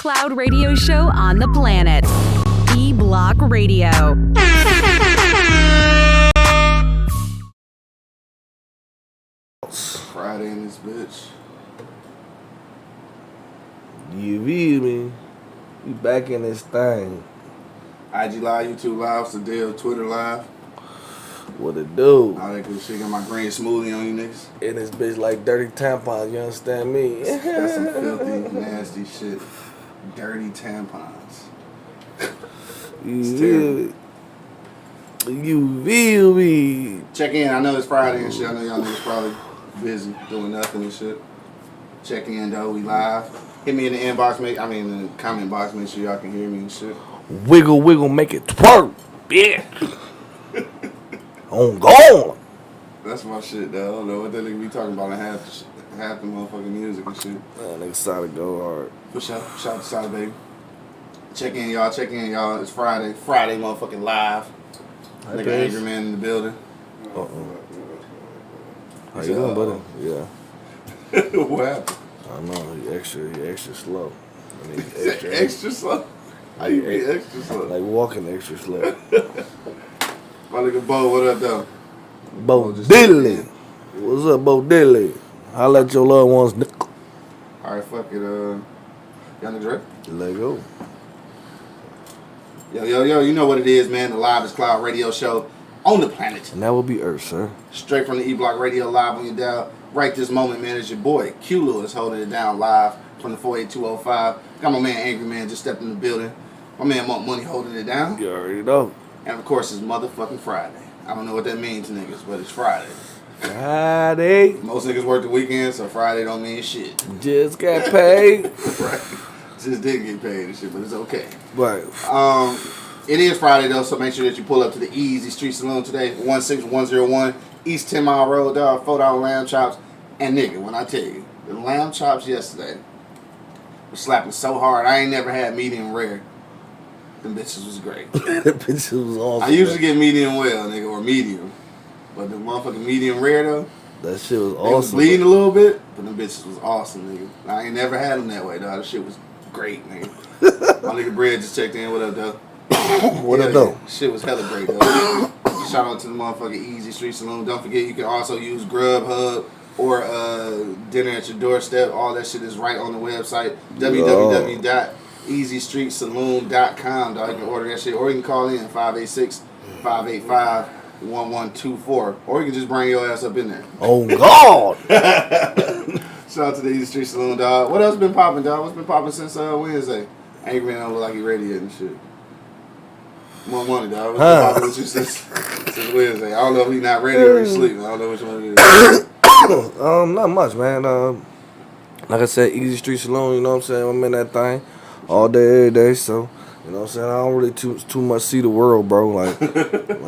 cloud radio show on the planet. E-Block Radio. Friday in this bitch. You feel me? We back in this thing. IG Live, YouTube Live, Sadell, Twitter Live. What it do? All that good shit. Got my green smoothie on you niggas. In this bitch like dirty tampons, you understand me? That's some filthy, nasty shit. Dirty tampons. You feel me? Check in. I know it's Friday and shit. I know y'all niggas probably busy doing nothing and shit. Check in though. We live. Hit me in the inbox. In the comment box. Make sure y'all can hear me and shit. Wiggle, wiggle, make it twerk, bitch. On gone. That's my shit though. I don't know what that nigga be talking about in half the motherfucking music and shit. Man, nigga Sada go hard. For sure. Shout out to Sada, baby. Check in, y'all. Check in, y'all. It's Friday. Friday motherfucking live. Nigga Angry Man in the building. How you doing, buddy? Yeah. What happened? I know, he extra slow. I mean, extra slow? How you be extra slow? Like walking extra slow. My nigga Bo, what up, though? Bo Diddley. What's up, Bo Diddley? Holla at your loved ones, nigga. Alright, fuck it. Y'all niggas ready? Let go. Yo, you know what it is, man. The Live Cloud radio show on the planet. And that will be Earth, sir. Straight from the E-Block Radio live on your dial. Right this moment, man, it's your boy, Q Lewis, holding it down live from the 48205. Got my man, Angry Man, just stepped in the building. My man, Monk Money, holding it down. You already know. And, of course, it's motherfucking Friday. I don't know what that means to niggas, but it's Friday. Friday. Most niggas work the weekend, so Friday don't mean shit. Just got paid. Right. Just didn't get paid and shit, but it's okay. Right. It is Friday, though, so make sure that you pull up to the Easy Street Saloon today, 16101 East 10 Mile Road, dog, $4 lamb chops. And, nigga, when I tell you, the lamb chops yesterday were slapping so hard, I ain't never had medium rare. Them bitches was great. The bitches was awesome. I usually get medium well, nigga, or medium. But the motherfucking medium rare, though, that shit was they awesome. was bleeding a little bit, but them bitches was awesome, nigga. I ain't never had them that way, dog. That shit was great, nigga. My nigga Bread just checked in. What up, though? What up, though? Shit was hella great, though. Shout out to the motherfucking Easy Street Saloon. Don't forget, you can also use Grubhub or dinner at your doorstep. All that shit is right on the website. www.easystreetsaloon.com, dog. You can order that shit. Or you can call in 586-585-1124. Or you can just bring your ass up in there. Oh, God. Shout out to the Easy Street Saloon, dog. What else been popping, dog? What's been popping since Wednesday? Angry Man don't look like he ready yet and shit. More money, dog. What's been popping with you since Wednesday? I don't know if he's not ready or he's sleeping. I don't know which one it is. Not much, man. Like I said, Easy Street Saloon, you know what I'm saying? I'm in that thing all day, every day, so, you know what I'm saying? I don't really too much see the world, bro. Like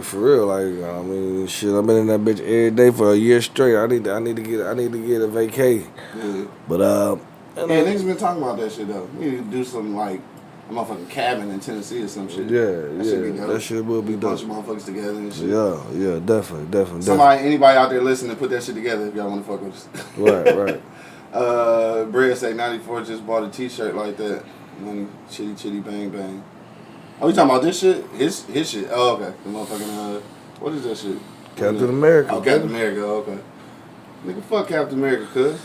for real, like, I mean, shit, I've been in that bitch every day for a year straight. I need to get a vacay. Yeah. But, niggas been talking about that shit, though. We need to do something like a motherfucking cabin in Tennessee or some shit. That shit will be dope. Bunch of motherfuckers together and shit. Yeah, definitely. Anybody out there listening, put that shit together if y'all want to fuck with us. Right. Bread say 94 just bought a t-shirt like that. Money, chitty, bang, bang. Oh, you talking about this shit? His shit. Oh, okay. The motherfucking, what is that shit? Captain America. Oh, Captain America. Oh, okay. Nigga, fuck Captain America, cuz.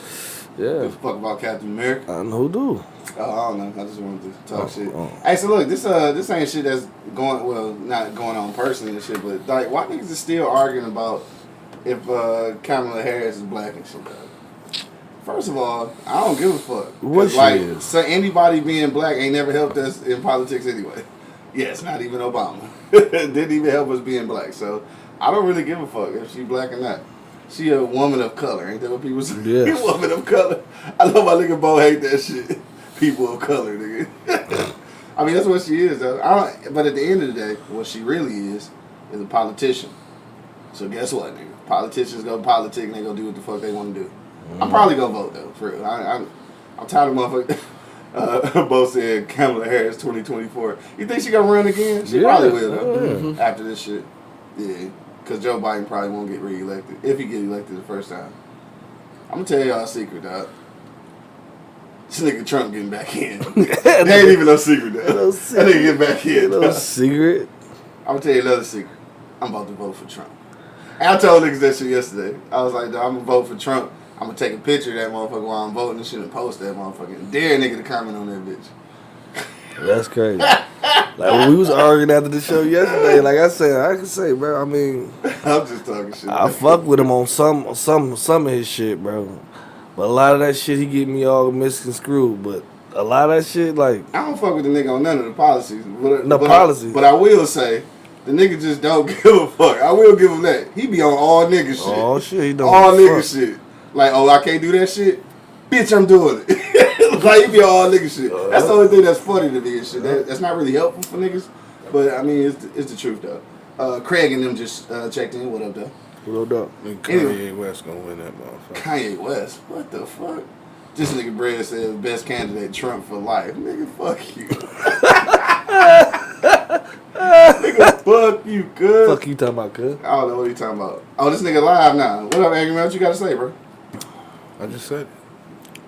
Yeah. Give a fuck about Captain America. I know who do. Oh, I don't know. I just wanted to talk shit. Hey, so look, this ain't shit that's not going on personally and shit, but like, why niggas is still arguing about if Kamala Harris is black and shit, dog? First of all, I don't give a fuck. What she is? So anybody being black ain't never helped us in politics anyway. Yes, not even Obama. Didn't even help us being black. So I don't really give a fuck if she black or not. She a woman of color, ain't that what people say? Yes. A woman of color. I know my nigga Bo hate that shit. People of color, nigga. I mean, that's what she is, though. But at the end of the day, what she really is a politician. So guess what, nigga? Politicians go politic and they go do what the fuck they want to do. I'm probably gonna vote though, for real. I'm tired of motherfuckers. Bo said Kamala Harris 2024. You think she gonna run again? She probably will though. After this shit, yeah. Because Joe Biden probably won't get reelected if he get elected the first time. I'm gonna tell y'all a secret, dog. This nigga Trump getting back in. That ain't even no secret, though. No secret. That nigga get back in. No secret. I'm gonna tell you another secret. I'm about to vote for Trump. And I told niggas that shit yesterday. I was like, I'm gonna vote for Trump. I'm gonna take a picture of that motherfucker while I'm voting and shit and post that motherfucker. And dare a nigga to comment on that bitch. That's crazy. Like when we was arguing after the show yesterday, like I can say, bro. I mean, I'm just talking shit. I fuck with him on some of his shit, bro. But a lot of that shit, he get me all misconstrued. But a lot of that shit, like I don't fuck with the nigga on none of the policies. policies. But I will say, the nigga just don't give a fuck. I will give him that. He be on all nigga shit. Oh shit, he don't. All nigga shit. Like, oh, I can't do that shit? Bitch, I'm doing it. Like, he be on all nigga shit. That's the only thing that's funny to me and shit. That's not really helpful for niggas. But, I mean, it's the truth, though. Craig and them just checked in. What up, though? What up? Kanye West gonna win that motherfucker. Kanye West? What the fuck? This nigga Brad said best candidate, Trump for life. Nigga, fuck you. Nigga, fuck you, cuz. Fuck you talking about, cuz? I don't know what you talking about. Oh, this nigga live now. What up, Angry Man? What you got to say, bro? I just said it.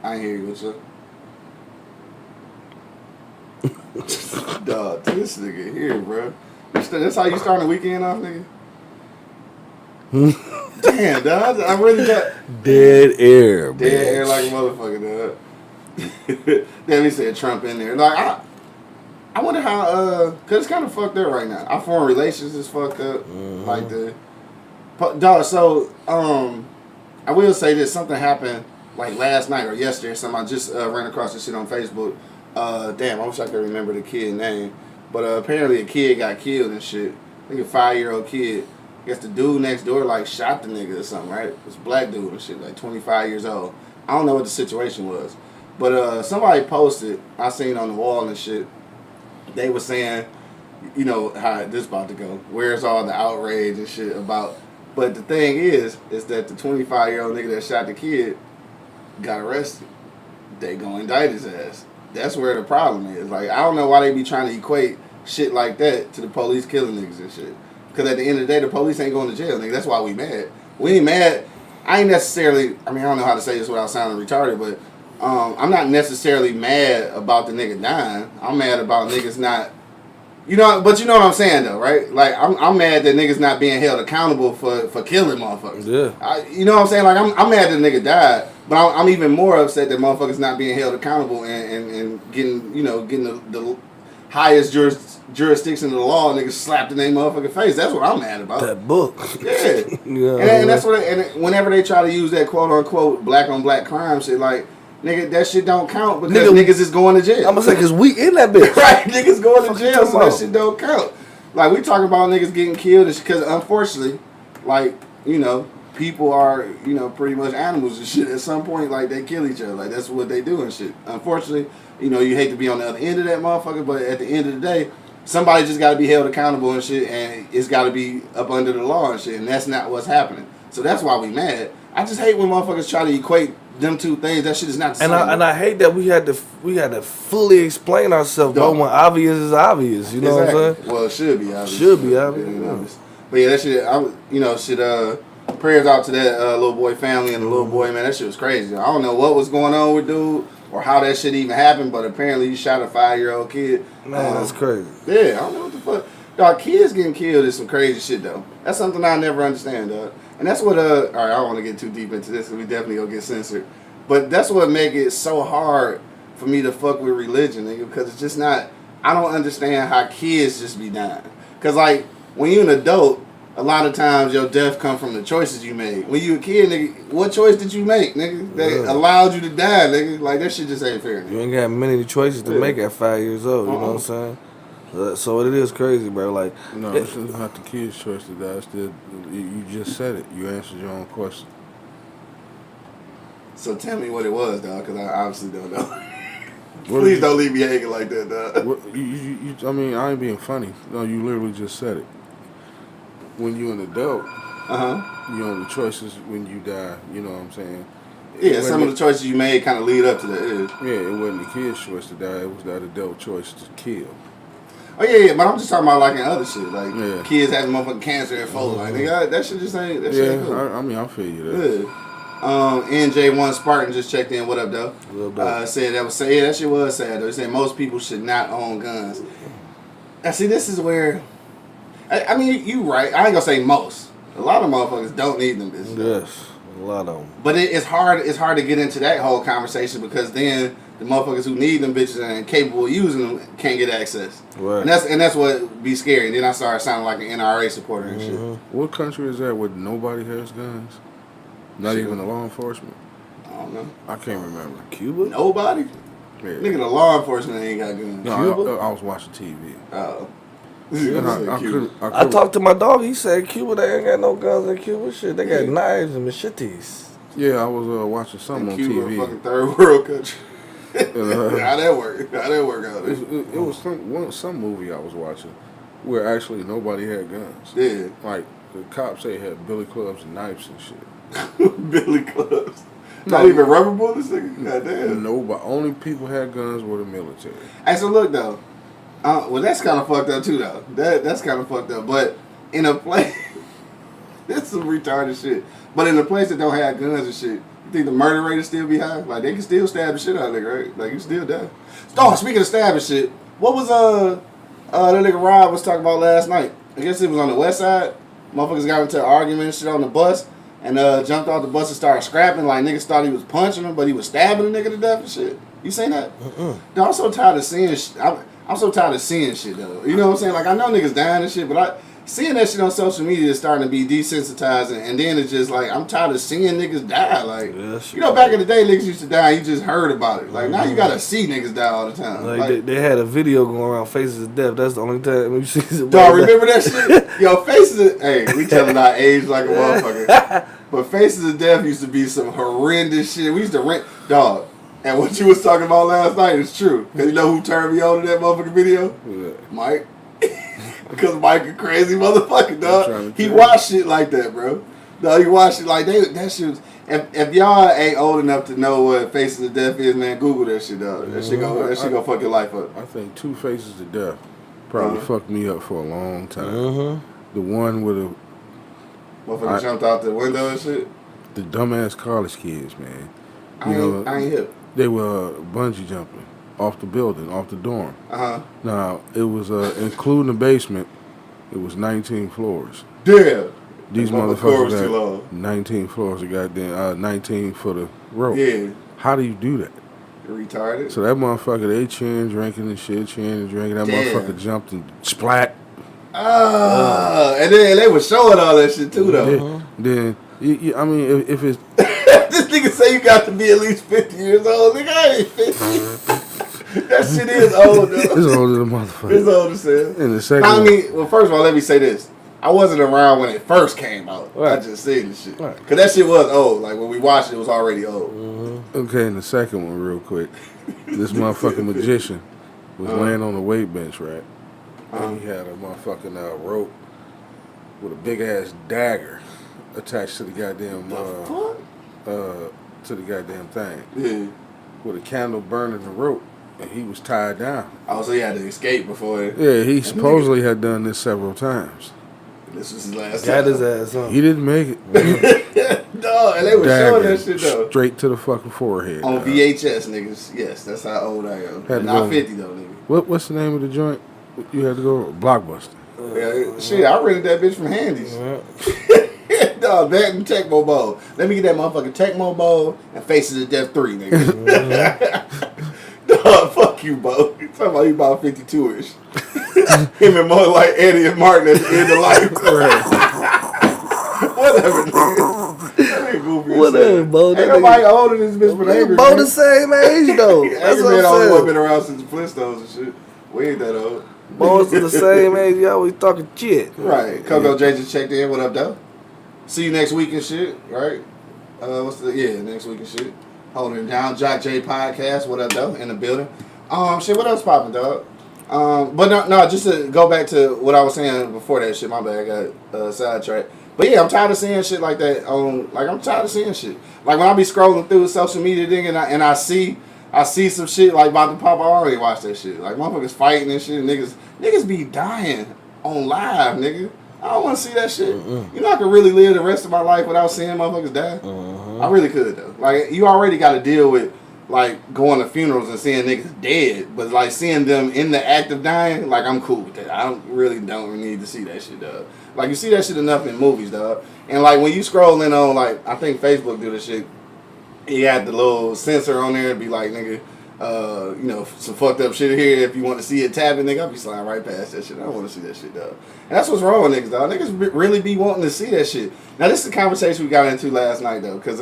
I ain't hear you. What's up? Dog, this nigga here, bro. That's how you start the weekend off, nigga? Damn, dog. I really got Dead air, man. dead air like a motherfucker, dog. Damn, he said Trump in there. Like, I wonder how, cause it's kind of fucked up right now. Our foreign relations is fucked up. Like dog. So, I will say this. Something happened like last night or yesterday. Something I just ran across this shit on Facebook. Damn, I wish I could remember the kid's name. But apparently a kid got killed and shit. I think a 5-year-old kid. I guess the dude next door like shot the nigga or something, right? This black dude and shit, like 25 years old. I don't know what the situation was. But somebody posted, I seen on the wall and shit, they were saying, you know, how this about to go. Where's all the outrage and shit about? But the thing is that the 25-year-old nigga that shot the kid got arrested. They gonna indict his ass. That's where the problem is. Like, I don't know why they be trying to equate shit like that to the police killing niggas and shit. Because at the end of the day, the police ain't going to jail, nigga. That's why we mad. We ain't mad. I ain't necessarily, I mean, I don't know how to say this without sounding retarded, but I'm not necessarily mad about the nigga dying. I'm mad about niggas not, you know, but you know what I'm saying, though, right? Like, I'm mad that niggas not being held accountable for killing motherfuckers. Yeah. You know what I'm saying? Like, I'm mad that the nigga died, but I'm even more upset that motherfuckers not being held accountable and getting, you know, getting the highest jurisdiction of the law, niggas slapped in their motherfucking face. That's what I'm mad about. That book. Yeah. Yeah. And that's what. And whenever they try to use that quote unquote black on black crime shit, like, nigga, that shit don't count because niggas is going to jail. I'm gonna say because we in that bitch. Right, niggas going to jail, so that about? shit don't count. Like, we talking about niggas getting killed because unfortunately, like, you know, people are, you know, pretty much animals and shit. At some point, like, they kill each other. Like, that's what they do and shit. Unfortunately, you know, you hate to be on the other end of that motherfucker, but at the end of the day, somebody just got to be held accountable and shit, and it's got to be up under the law and shit, and that's not what's happening. So that's why we mad. I just hate when motherfuckers try to equate them two things. That shit is not the same. And I hate that we had to fully explain ourselves, bro, when obvious is obvious. You know what I'm saying? Well, it should be obvious. Should be obvious. But yeah, that shit, prayers out to that little boy family and the little boy, man. That shit was crazy. I don't know what was going on with dude or how that shit even happened, but apparently he shot a 5-year-old kid. Man, that's crazy. Yeah, I don't know what the fuck. Dog, kids getting killed is some crazy shit, though. That's something I never understand, dog. And that's what, all right, I don't want to get too deep into this because we definitely gonna get censored. But that's what make it so hard for me to fuck with religion, nigga, because it's just not, I don't understand how kids just be dying. Because, like, when you're an adult, a lot of times your death come from the choices you made. When you a kid, nigga, what choice did you make, nigga, that allowed you to die, nigga? Like, that shit just ain't fair, nigga. You ain't got many choices to make at 5 years old, you know what I'm saying? So it is crazy, bro. Like, no, it's not the kid's choice to die. It's you just said it. You answered your own question. So tell me what it was, dog, because I obviously don't know. Please don't leave me hanging like that, dog. I mean, I ain't being funny. No, you literally just said it. When you're an adult, you know the choices when you die. You know what I'm saying? Yeah, some of the choices you made kind of lead up to that. Yeah, it wasn't the kid's choice to die. It was that adult choice to kill. Oh yeah, but I'm just talking about like in other shit, like kids having motherfucking cancer at 4. Like, nigga, that shit just ain't. That shit ain't cool. I mean, I feel you there. Yeah. NJ1 Spartan just checked in. What up, though? What up, Said that was sad. Yeah, that shit was sad, though. He said most people should not own guns. Now, see, this is where... I mean, you right. I ain't gonna say most. A lot of motherfuckers don't need them bitches. Yes, a lot of them. But it's hard to get into that whole conversation because then the motherfuckers who need them bitches and capable of using them can't get access. Right. And that's what be scary. And then I started sounding like an NRA supporter and shit. What country is that where nobody has guns? Not even the law enforcement? I don't know. I can't remember. Cuba? Nobody? Yeah. Nigga, the law enforcement ain't got guns. No, I was watching TV. Oh. I talked to my dog. He said Cuba, they ain't got no guns in Cuba. Shit, they got knives and machetes. Yeah, I was watching something on Cuba, TV. a fucking third world country. How that work? How that work out? It was some movie I was watching where actually nobody had guns. Yeah. Like the cops say had billy clubs and knives and shit. Billy clubs. Not even rubber bullets, nigga. Goddamn. Nobody. Only people had guns were the military. Hey, so look though. Well, that's kind of fucked up too, though. That's kind of fucked up. But in a place, this is some retarded shit. But in a place that don't have guns and shit, you think the murder rate will still be high? Like they can still stab the shit out of nigga, right? Like you still die. Oh, speaking of stabbing shit, what was that nigga Rob was talking about last night? I guess it was on the west side. Motherfuckers got into an argument and shit on the bus and jumped off the bus and started scrapping. Like niggas thought he was punching him, but he was stabbing the nigga to death and shit. You seen that? Dude, I'm so tired of seeing shit. I'm so tired of seeing shit though. You know what I'm saying? Like I know niggas dying and shit, but seeing that shit on social media is starting to be desensitizing, and then it's just like I'm tired of seeing niggas die. Like you know, back in the day, niggas used to die. You just heard about it. Like now you gotta see niggas die all the time. Like they had a video going around, Faces of Death. That's the only time you see. Dog, remember that shit? Yo, Faces of... Hey, we telling our age like a motherfucker. But Faces of Death used to be some horrendous shit. We used to rent... Dog, and what you was talking about last night is true. Cause you know who turned me on to that motherfucking video? Yeah. Mike. Because Mike a crazy motherfucker, dog. He watched shit like that, bro. No, he watched it like that shit was... If y'all ain't old enough to know what Faces of Death is, man, Google that shit, dog. That shit go fuck your life up. I think Two Faces of Death probably fucked me up for a long time. The one with the motherfucker jumped out the window and shit. The dumbass college kids, man. I ain't hip. They were bungee jumping off the building, off the dorm. Now it was including the basement. It was 19 floors. Damn. These motherfuckers got 19 floors of goddamn 19 for the rope. Yeah. How do you do that? You're retarded. So that motherfucker, they cheering, drinking and shit, cheering and drinking. That motherfucker jumped and splat. And then they were showing all that shit too, though. Then I mean, if it's this nigga say you got to be at least 50 years old, nigga, I ain't 50. That shit is old, though. It's older than motherfucker. It's old as hell. And the second I mean, well, first of all, let me say this. I wasn't around when it first came out. Right. I just seen the shit. Right. Because that shit was old. Like, when we watched it, it was already old. Okay, and the second one real quick. This motherfucking magician was laying on the weight bench, right? And he had a motherfucking rope with a big ass dagger attached to the goddamn to the goddamn thing. Yeah. With a candle burning the rope, and he was tied down. Oh, so he had to escape before it. Yeah, he supposedly had done this several times. This was his last Got time. his ass on. He didn't make it. Dog, and they were showing that shit, though. Straight to the fucking forehead. On VHS, niggas. Yes, that's how old I am. Not 50, though, nigga. What's the name of the joint? You had to go Blockbuster. Yeah, shit, I rented that bitch from Handy's. Dog, that and Tecmo Bowl. Let me get that motherfucking Tecmo Bowl and Faces of Death 3, nigga. Dog, fuck you, Bo. You talking about you about 52-ish. Him and more like Eddie and Martin at the end of life. Whatever, nigga. That ain't goofy. Whatever, Bo. Ain't nobody older than this bitch, but Angry Bo Man. the same age, though. That's Angry what Man I'm only saying. been around since the Flintstones and shit. We ain't that old. Bo's the same age. You always talking shit. Right. Coco J just checked in. What up, though? See you next week and shit, right? Next week and shit. Holding it down. Jock J Podcast. What up, though? In the building. Shit, what else popping, dog? But no, just to go back to what I was saying before that shit. My bad, I got sidetracked. But yeah, I'm tired of seeing shit like that. I'm tired of seeing shit. Like when I be scrolling through the social media thing and I see some shit like about to pop. I already watched that shit. Like motherfuckers fighting and shit. Niggas be dying on live, nigga. I don't want to see that shit. You know, I could really live the rest of my life without seeing motherfuckers die. I really could though. Like, you already got to deal with like going to funerals and seeing niggas dead, but like seeing them in the act of dying, like I'm cool with that. I don't need to see that shit, dog. Like, you see that shit enough in movies, dog. And like when you scrolling on, like, I think Facebook do this shit. He had the little sensor on there and be like, nigga, you know, some fucked up shit here. If you want to see it tapping, nigga, I'll be sliding right past that shit. I don't want to see that shit, dog. And that's what's wrong with niggas, dog. Niggas really be wanting to see that shit. Now, this is a conversation we got into last night, though, because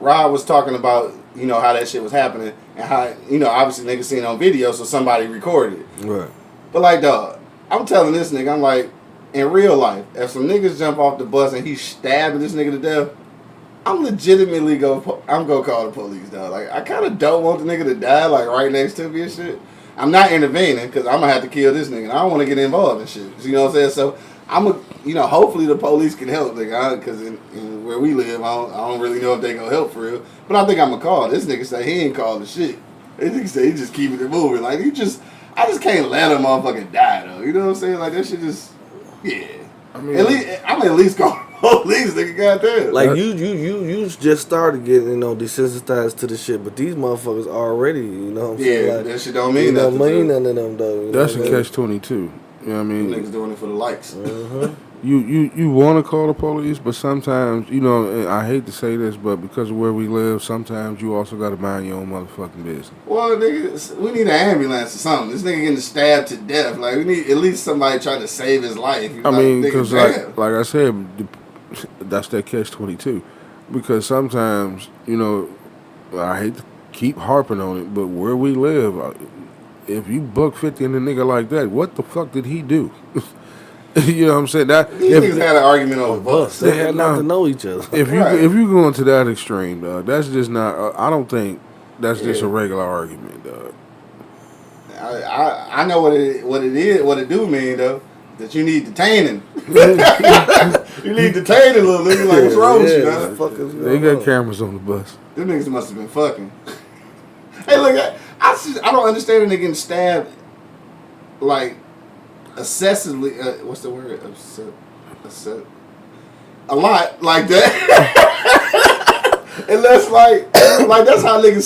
Rob was talking about, you know, how that shit was happening and how, you know, obviously niggas seen it on video, so somebody recorded it. Right. But like, dog, I'm telling this nigga, I'm like, in real life, if some niggas jump off the bus and he's stabbing this nigga to death, I'm legitimately gonna call the police, dog. Like, I kind of don't want the nigga to die, like, right next to me and shit. I'm not intervening because I'm gonna have to kill this nigga. And I don't want to get involved in shit. You know what I'm saying? So you know, hopefully the police can help, nigga. Because in where we live, I don't really know if they gonna help for real. But I think I'm gonna call. This nigga say he ain't called the shit. This nigga say he just keeping it moving. Like, I just can't let a motherfucker die though. You know what I'm saying? Like, that shit just, yeah. I mean, I'm at least call police, nigga. Goddamn. Like, you just started getting, you know, desensitized to the shit, but these motherfuckers already, you know what I'm saying? Like, that shit don't mean nothing. Don't mean nothing to them though. That's a catch-22. You know what I mean? Niggas doing it for the likes. You want to call the police, but sometimes, you know, and I hate to say this, but because of where we live, sometimes you also got to mind your own motherfucking business. Well, nigga, we need an ambulance or something. This nigga getting stabbed to death. Like, we need at least somebody trying to save his life. I mean, because like I said, that's that catch-22. Because sometimes, you know, I hate to keep harping on it, but where we live, if you buck 50 in a nigga like that, what the fuck did he do? You know what I'm saying? These niggas had an argument on the bus. They had not to know each other. If you go into that extreme, dog, that's just not. I don't think that's just a regular argument, dog. I know what it do mean though. That you need detaining. You need detaining, little nigga. Like, what's wrong with you, dog? They got cameras on the bus. Them niggas must have been fucking. Hey, look, I don't understand a nigga getting stabbed like excessively. What's the word? A lot like that. Unless like that's how niggas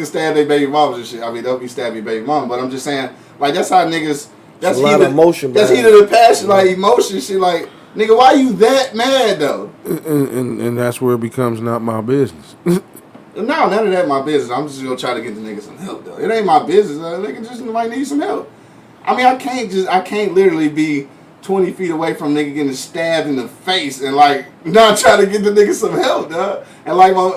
stab their baby mamas and shit. I mean, don't be stabbing your baby mama, but I'm just saying, like, that's how niggas. That's a lot of emotion. That's heat of the passion, like emotion shit. Like, nigga, why you that mad though? And that's where it becomes not my business. No, none of that my business. I'm just gonna try to get the nigga some help though. It ain't my business. Nigga just might need some help. I mean, I can't literally be 20 feet away from nigga getting stabbed in the face and like not trying to get the nigga some help, dog. And like my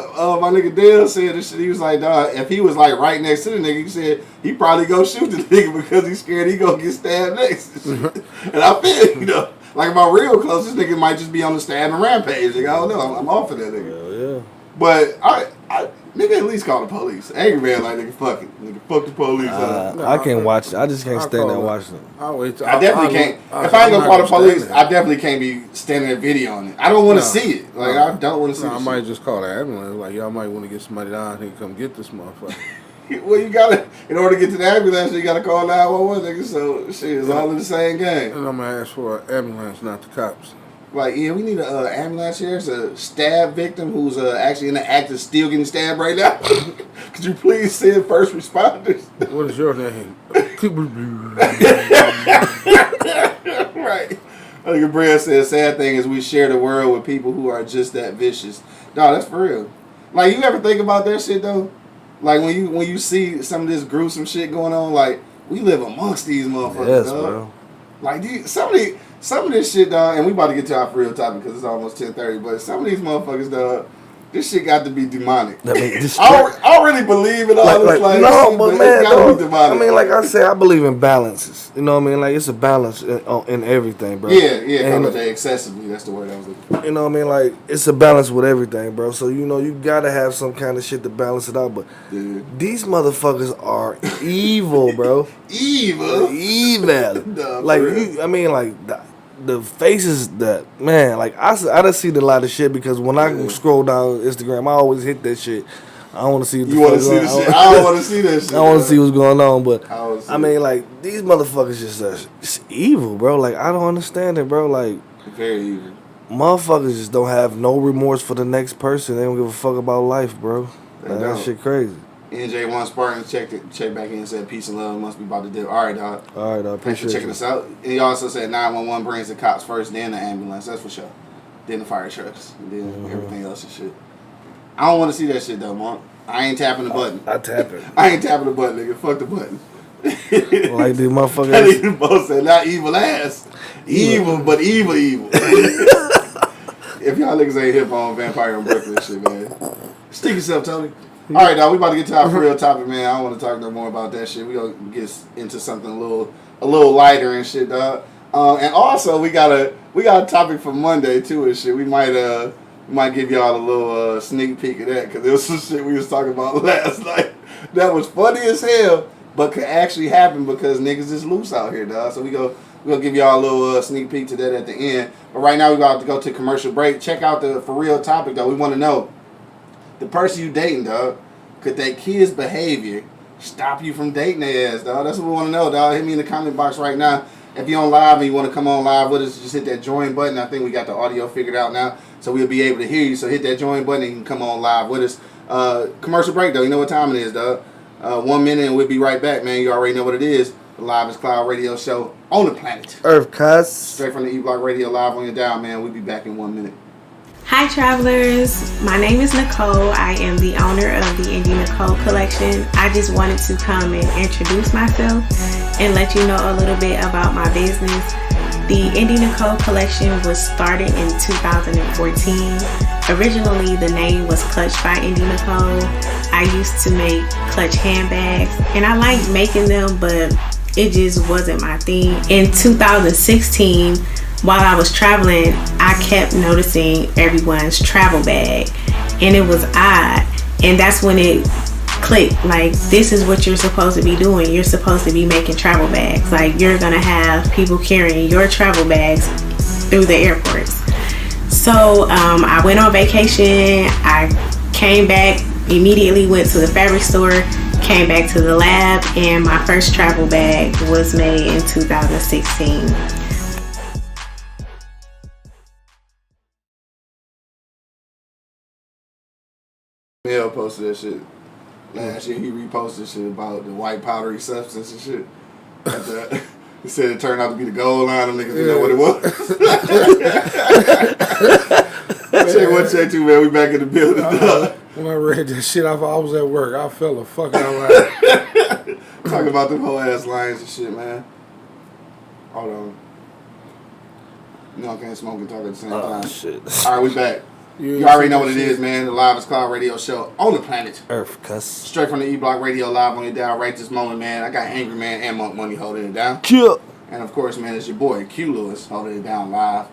nigga Dale said this shit, he was like, dog, if he was like right next to the nigga, he said he probably go shoot the nigga because he's scared he gonna get stabbed next. And I feel, you know, like my real closest nigga might just be on the stabbing rampage. Like, I don't know, I'm off of that nigga. Hell yeah. But nigga at least call the police. Angry man like, nigga, fuck it. Nigga, fuck the police. I can't watch it. I just can't stand there watching it. I definitely can't. If I ain't gonna call the police, I definitely can't be standing there videoing it. I don't want to see it. Like, I don't want to see it. I might just call the ambulance. Like, y'all might want to get somebody down here to come get this motherfucker. Well, you gotta, in order to get to the ambulance, you gotta call 911, nigga. So, shit, it's all in the same game. And I'm gonna ask for an ambulance, not the cops. Like, yeah, we need an ambulance here. It's a stab victim who's actually in the act of still getting stabbed right now. Could you please send first responders? What is your name? Right. I think Bria said, sad thing is we share the world with people who are just that vicious. No, that's for real. Like, you ever think about that shit, though? Like, when you see some of this gruesome shit going on, like, we live amongst these motherfuckers, yes, dog. bro. Like, some of this shit, dog, and we about to get to our real topic because it's almost 10:30, but some of these motherfuckers, dog, this shit got to be demonic. I already believe in all this, like, no, but man, it gotta be demonic. I mean, like I said, I believe in balances. You know what I mean? Like, it's a balance in everything, bro. Yeah, excessively, that's the word I was looking for. You know what I mean? Like, it's a balance with everything, bro. So, you know, you gotta have some kind of shit to balance it out, but these motherfuckers are evil, bro. Evil? Evil. Like, I mean, like, the faces that, man, like, I done seen a lot of shit because when I scroll down Instagram, I always hit that shit I don't want to see what the You fuck want to see going the on. shit? I don't want to see that shit. I don't want to see what's going on, but I wanna see I mean, like, these motherfuckers just evil, bro. Like, I don't understand it, bro. Like, very evil. motherfuckers just don't have no remorse for the next person. They don't give a fuck about life, bro. They Like, that don't. shit crazy. NJ1 Spartan checked back in and said, peace and love, must be about to do. All right, dog. All right, I Thanks for appreciate checking you. us out. And he also said 911 brings the cops first, then the ambulance. That's for sure. Then the fire trucks. And then everything else and shit. I don't want to see that shit, though, Mark. I ain't tapping the button. I tap it. I ain't tapping the button, nigga. Fuck the button. Like these That motherfuckers. nigga both said, not evil ass. Evil, but evil. If y'all niggas ain't hip on Vampire and Brooklyn shit, man. Stick yourself, Tony. All right, dog. We about to get to our real topic, man. I don't want to talk no more about that shit. We gonna get into something a little lighter and shit, dog. And also we got a topic for Monday too and shit. We might give y'all a little sneak peek of that because there was some shit we was talking about last night that was funny as hell, but could actually happen because niggas is loose out here, dog. So we gonna give y'all a little sneak peek to that at the end. But right now we about to go to commercial break. Check out the for real topic though. We want to know. The person you dating, dog, could that kid's behavior stop you from dating their ass, dog? That's what we want to know, dog. Hit me in the comment box right now. If you're on live and you want to come on live with us, just hit that join button. I think we got the audio figured out now, so we'll be able to hear you. So hit that join button and you can come on live with us. Commercial break, though. You know what time it is, dog. 1 minute and we'll be right back, man. You already know what it is. The Live is Cloud radio show on the planet. Earth, cuss. Straight from the E-Block Radio live on your dial, man. We'll be back in 1 minute. Hi travelers, my name is Nicole. I am the owner of the Indie Nicole collection. I just wanted to come and introduce myself and let you know a little bit about my business. The Indie Nicole collection was started in 2014. Originally the name was Clutch by Indie Nicole. I used to make clutch handbags and I liked making them, but it just wasn't my thing. In 2016, while I was traveling, I kept noticing everyone's travel bag and it was odd, and that's when it clicked. Like, this is what you're supposed to be doing. You're supposed to be making travel bags. Like, you're gonna have people carrying your travel bags through the airports. So I went on vacation. I came back, immediately went to the fabric store, came back to the lab, and my first travel bag was made in 2016. Mel posted that shit last year. He reposted shit about the white powdery substance and shit. He said it turned out to be the gold line. Them niggas didn't know what it was. Check 1, check 2, man. We back in the building. When I read that shit, I was at work. I fell the fuck out loud. Talking about them whole ass lines and shit, man. Hold on. No, I can't smoke and talk at the same time. Shit. All right, we back. You already know what it is, man. The Live is Cloud radio show on the planet. Earth, cuss. Straight from the E-Block Radio live on your dial right this moment, man. I got Angry Man and Monk Money holding it down. Chill. And of course, man, it's your boy Q Lewis holding it down live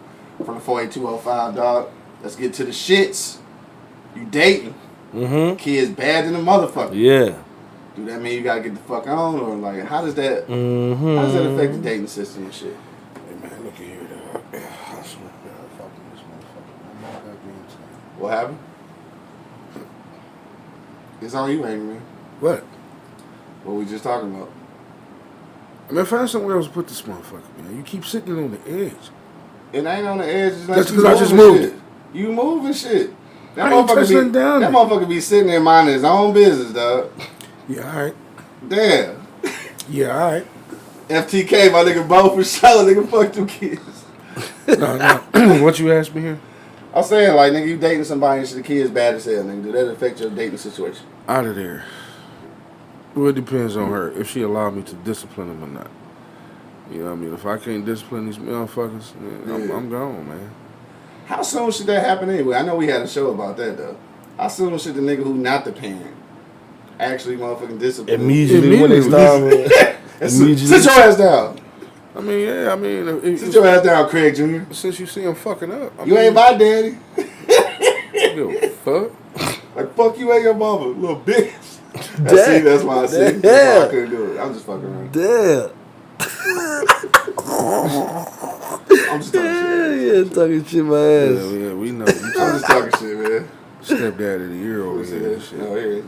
from the 48205, dog. Let's get to the shits. You dating. Mm-hmm. Kids bad than a motherfucker. Yeah. Do that mean you gotta get the fuck on, or like how does that Mm-hmm. how does that affect the dating system and shit? Hey man, look at here, dog. I swear to God, fucking this motherfucker. I'm not goddamn saying. What happened? It's on you, Angry Man. What? What we just talking about? I mean, find somewhere else to put this motherfucker, man. You keep sitting on the edge. It ain't on the edge. It's like That's you 'cause I just moving moved shit. You moving shit. That I ain't motherfucker touching be, it down that there. motherfucker be sitting there minding his own business, dog. Yeah, all right. Damn. Yeah, all right. FTK, my nigga, Bo for sure. Nigga, fuck them kids. No. What you asked me here? I'm saying, like, nigga, you dating somebody and the kid's bad as hell, nigga. Do that affect your dating situation? Out of there. Well, it depends on her. If she allowed me to discipline him or not. You know what I mean? If I can't discipline these motherfuckers, man, I'm gone, man. How soon should that happen anyway? I know we had a show about that, though. How soon should the nigga who not the parent actually motherfucking discipline? Immediately when they start. Sit your ass down. I mean, yeah, I mean. Sit your ass down, Craig Jr. Since you see him fucking up. You ain't my daddy. Give a fuck. Like, fuck you and your mama, little bitch. That's why I said. That's why I couldn't do it. I'm just fucking around. Damn. I'm just talking shit. Yeah, talking shit my ass. Yeah, we know. I'm just talking shit, man. stepdad of the year over here and shit. Oh, here.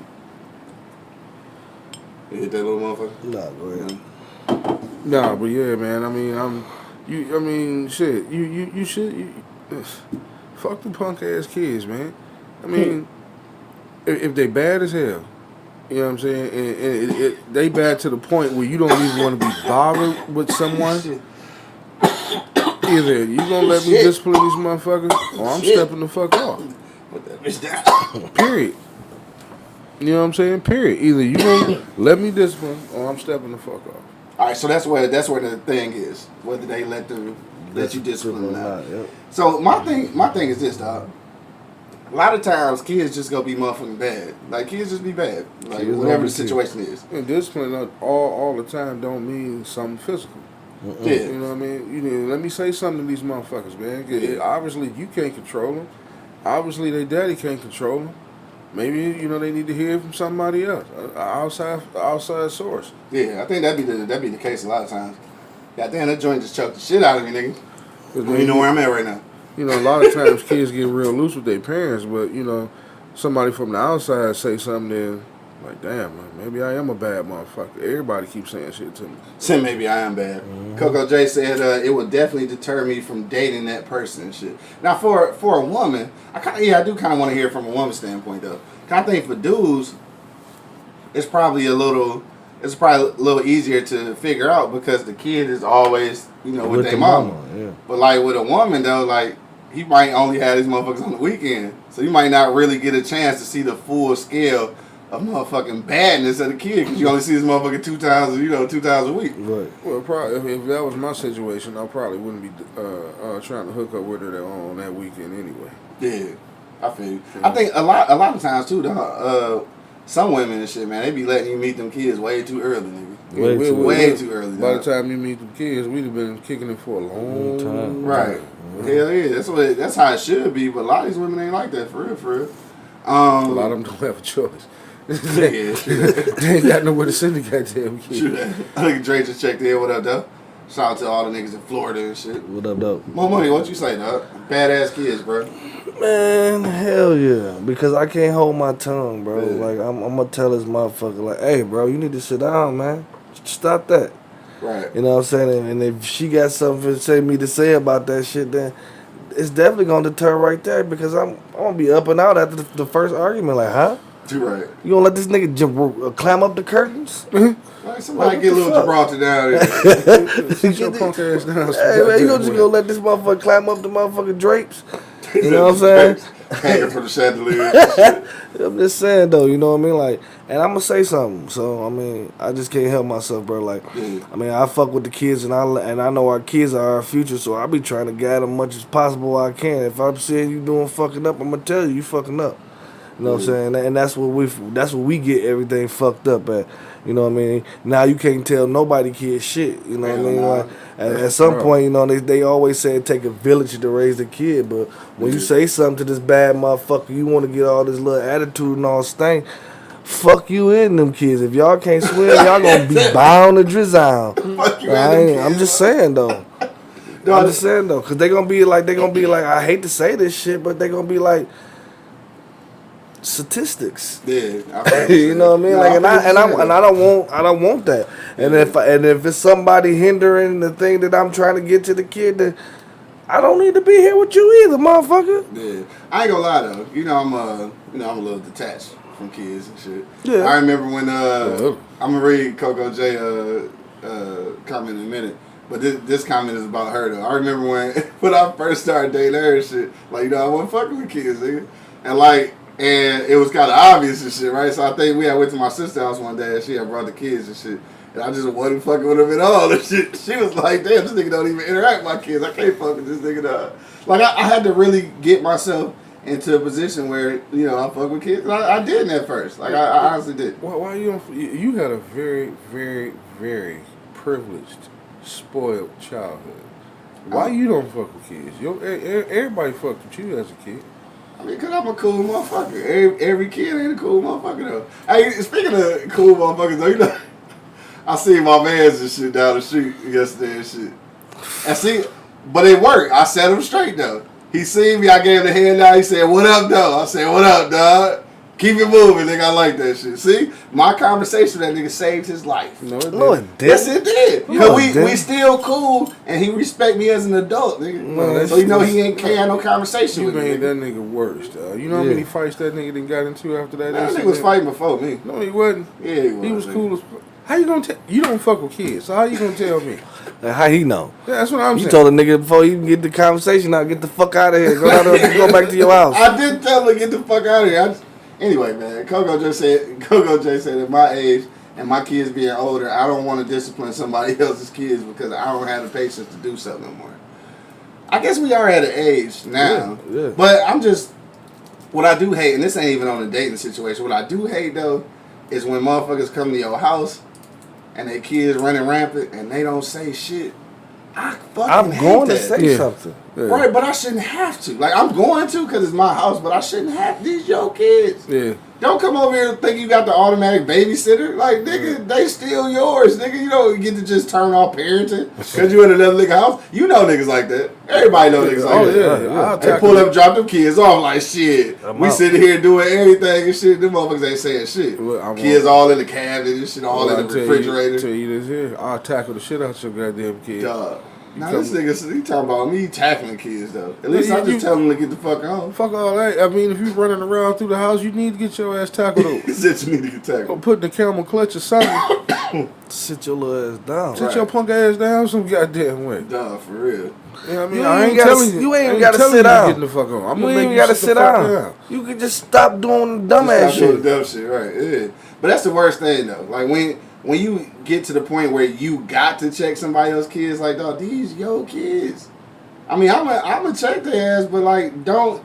You hit that little motherfucker? Nah, go ahead. Nah, but yeah, man. I mean, shit. You should. Fuck the punk ass kids, man. I mean, if they bad as hell, you know what I'm saying, and they bad to the point where you don't even want to be bothered with someone. Either you gonna let me discipline these motherfuckers, or I'm stepping the fuck off. Put that bitch down. Period. You know what I'm saying? Period. Either you gonna let me discipline, or I'm stepping the fuck off. All right, so that's where the thing is. Whether they let you discipline or not. Yep. So my thing is this, dog. A lot of times kids just gonna be motherfucking bad. Like kids just be bad. Like Kids whatever the always situation is. And discipline all the time don't mean something physical. Yeah. You know what I mean? You know, let me say something to these motherfuckers, man. Obviously, you can't control them. Obviously, their daddy can't control them. Maybe they need to hear from somebody else, outside source. Yeah, I think that'd be the case a lot of times. Goddamn, that joint just choked the shit out of me, nigga. You know where I'm at right now. You know, a lot of times kids get real loose with their parents, but somebody from the outside say something, then like, damn, man, maybe I am a bad motherfucker. Everybody keeps saying shit to me. Say maybe I am bad. Mm-hmm. Coco J said it would definitely deter me from dating that person and shit. Now for a woman, I do kind of want to hear from a woman's standpoint though. I think for dudes, it's probably a little easier to figure out because the kid is always with their mama. Yeah. But like with a woman though, like he might only have these motherfuckers on the weekend, so you might not really get a chance to see the full scale of motherfucking badness of the kid because you only see this motherfucker 2 times a week. Right. Well, probably if that was my situation, I probably wouldn't be trying to hook up with her on that weekend anyway. Yeah, I feel you. Yeah. I think a lot of times too, some women and shit, man, they be letting you meet them kids way too early, nigga. Way too early. By the time you meet them kids, we'd have been kicking it for a long time. Right. Hell yeah, that's how it should be. But a lot of these women ain't like that for real. A lot of them don't have a choice. Yeah, they ain't got nowhere to send the goddamn kid. I think Dre just checked in. What up, though? Shout out to all the niggas in Florida and shit. What up, though? More money, what you say, dog? Badass kids, bro. Man, hell yeah. Because I can't hold my tongue, bro. Yeah. Like, I'm going to tell this motherfucker, like, hey, bro, you need to sit down, man. Stop that. Right. You know what I'm saying? And if she got something to say about that shit, then it's definitely going to deter right there because I'm going to be up and out after the first argument. Like, huh? You right. You gonna let this nigga climb up the curtains? Like somebody get a little Gibraltar down there. Sit your punk ass down. Hey man, you just gonna let this motherfucker climb up the motherfucking drapes? You know what I'm saying? Hanging from the chandelier. I'm just saying though, you know what I mean? Like, and I'm gonna say something. So I mean, I just can't help myself, bro. Like, I mean, I fuck with the kids, and I know our kids are our future. So I be trying to guide them much as possible I can. If I'm seeing you doing fucking up, I'm gonna tell you fucking up. You know what I'm saying? And that's what we get everything fucked up at. You know what I mean? Now you can't tell nobody kids shit. You know what I mean? Like, at some point, they always say it take a village to raise a kid. But when you say something to this bad motherfucker, you want to get all this little attitude and all stank. Fuck you in them kids. If y'all can't swim, y'all gonna be bound to drizzle. Fuck you in them kids. I'm just saying though. Cause they gonna be like I hate to say this shit, but they gonna be like. Statistics. Yeah, you know what I mean. Like, and I don't want that. And if it's somebody hindering the thing that I'm trying to get to the kid, then I don't need to be here with you either, motherfucker. Yeah, I ain't gonna lie though. I'm a little detached from kids and shit. Yeah. I remember when I'm gonna read Coco J comment in a minute. But this comment is about her though. I remember when I first started dating her and shit. Like, I wasn't fucking with kids, nigga. And it was kind of obvious and shit, right? So I think we had went to my sister's house one day and she had brought the kids and shit. And I just wasn't fucking with them at all and shit. She was like, damn, this nigga don't even interact with my kids. I can't fuck with this nigga, dog. Like, I had to really get myself into a position where, I fuck with kids. I didn't at first. Like, I honestly did. Why you don't... You had a very, very, very privileged, spoiled childhood. Why you don't fuck with kids? Everybody fucked with you as a kid. I mean, because I'm a cool motherfucker. Every kid ain't a cool motherfucker, though. Hey, speaking of cool motherfuckers, though, I seen my mans and shit down the street yesterday and shit. And see, but it worked. I set them straight, though. He seen me. I gave him the hand out. He said, "What up, though?" I said, "What up, dog? Keep it moving, nigga. I like that shit." See, my conversation with that nigga saved his life. No, it didn't. Yes, it did. No, Cause it didn't. we still cool, and he respect me as an adult, nigga. No, so you know he ain't can't have no conversation You with me. made that nigga worse, dog. You know how many fights that nigga done got into after that? That nigga was fighting before me. No, he wasn't. Yeah, he was. He was nigga. cool as fuck. How you gonna tell? You don't fuck with kids, so how you gonna tell me? How he know? Yeah, that's what I'm You saying. told a nigga before you can get the conversation out, get the fuck out of here. Go back to your house. I did tell him to get the fuck out of here. Anyway, man, Coco J said at my age and my kids being older, I don't want to discipline somebody else's kids because I don't have the patience to do so no more. I guess we are at an age now. Yeah. But I'm just, what I do hate, and this ain't even on a dating situation, what I do hate though is when motherfuckers come to your house and their kids running rampant and they don't say shit. I fucking I'm hate going to that. say something. Yeah. Right, but I shouldn't have to. Like, I'm going to because it's my house, but I shouldn't have. These your kids. Yeah. Don't come over here and think you got the automatic babysitter. Like, nigga, they still yours. Nigga, you don't get to just turn off parenting because you in another nigga house. You know niggas like that. Everybody know niggas like that. I'll They tackle pull it. up, drop them kids off like shit. I'm We out. sitting here doing everything and shit. Them motherfuckers ain't saying shit. Look, I'm Kids all in the cabinet and shit, all Well, in the I'll refrigerator. Tell you this here. I'll tackle the shit out your goddamn kid. Dog. Now come- this nigga, he talking about me tackling kids though. At least I just tell them to get the fuck on. Fuck all that. I mean, if you running around through the house, you need to get your ass tackled. He said you need to get Or tackled. put in the camel clutch or something. Sit your little ass down. Sit your punk ass down some goddamn way. Dog, for real. You know what I mean? You I ain't ain't gotta- telling you. you ain't I gotta telling sit you down. Getting the fuck on. I'm You gonna ain't make even you gotta sit sit the fuck down. You can just stop doing dumbass Just stop doing shit. dumb shit, right? Yeah. But that's the worst thing though. Like when you get to the point where you got to check somebody else's kids, like dog, these your kids. I mean, I'm a check their ass, but like don't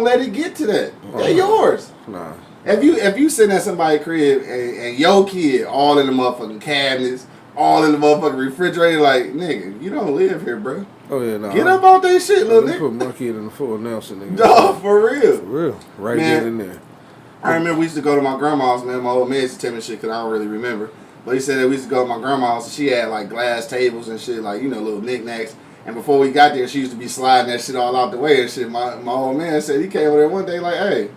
let it get to that. They're yours. Nah. If you sitting at somebody's crib and your kid all in the motherfucking cabinets, all in the motherfucking refrigerator, like nigga, you don't live here, bro. Oh yeah, nah. Get up on that shit, little Let me put nigga. my kid in the full Nelson, nigga. Dog, for real. For real. Right Man. there and there. I remember we used to go to my grandma's, man. My old man used to tell me shit because I don't really remember. But he said that we used to go to my grandma's and she had like glass tables and shit, like, you know, little knickknacks. And before we got there, she used to be sliding that shit all out the way and shit. My old man said he came over there one day like, hey,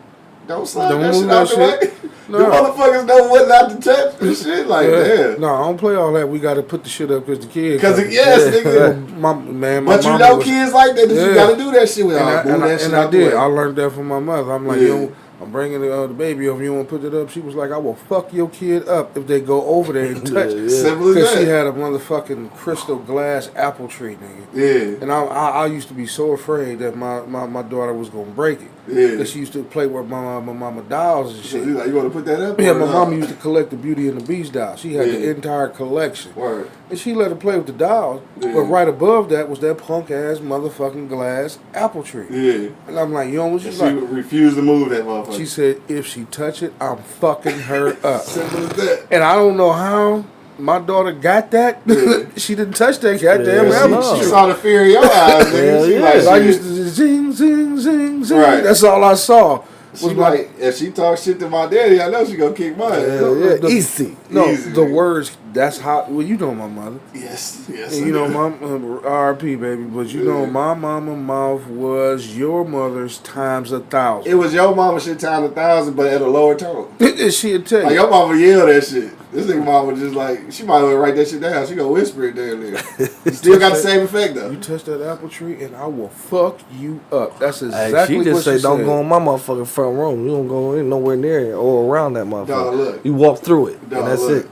don't slide Don't that move shit that out the way. shit. The No. motherfuckers know what not to touch and shit. Like, damn. No, I don't play all that. We got to put the shit up because the kids. Because, yes, nigga. My my But you mama know was- kids like that, Yeah. you got to do that shit with And all. Move that shit I out the did. way. I learned that from my mother. I'm like, Yeah. yo, I'm bringing the baby over. You want to put it up? She was like, I will fuck your kid up if they go over there and touch it. Simple as Because she that. had a motherfucking crystal glass apple tree, nigga. Yeah. And I used to be so afraid that my daughter was going to break it. Yeah. Because she used to play with my mama dolls and So shit. you like, you want to put that up? Yeah, or my no? mama used to collect the Beauty and the Beast dolls. She had the Yeah. entire collection. Word. And she let her play with the dolls. Yeah. But right above that was that punk ass motherfucking glass apple tree. Yeah. And I'm like, you know what And she's she like? refused to move that motherfucker. She said, if she touch it, I'm fucking her up. Simple as that. And I don't know how my daughter got that. Yeah. She didn't touch that goddamn Yeah, apple She tree. saw the fear in your eyes, nigga. Hell She yeah. like, I shit. used to just zing, zing, zing, zing. Right. That's all I saw. She Was my, like, if she talk shit to my daddy, I know she gonna kick my ass. Hell yeah. the- Easy. no, Easy, the nigga. words, that's how, well, you know my mother. Yes, yes. And you know, my RP, baby, but you know, Yeah. my mama mouth was your mother's times 1,000. It was your mama shit times 1,000, but at a lower tone. And she'd tell Like you. your mama yelled that shit. This nigga mama just like, she might well write that shit down. She gonna whisper it there, nigga. Still got the same effect though. You touch that apple tree and I will fuck you up. That's Hey, exactly she just what say, she don't said. go in my motherfucking front room. You don't go in nowhere near it or around that motherfucker. Dog, look. You walk through it, Dog, and that's look. it.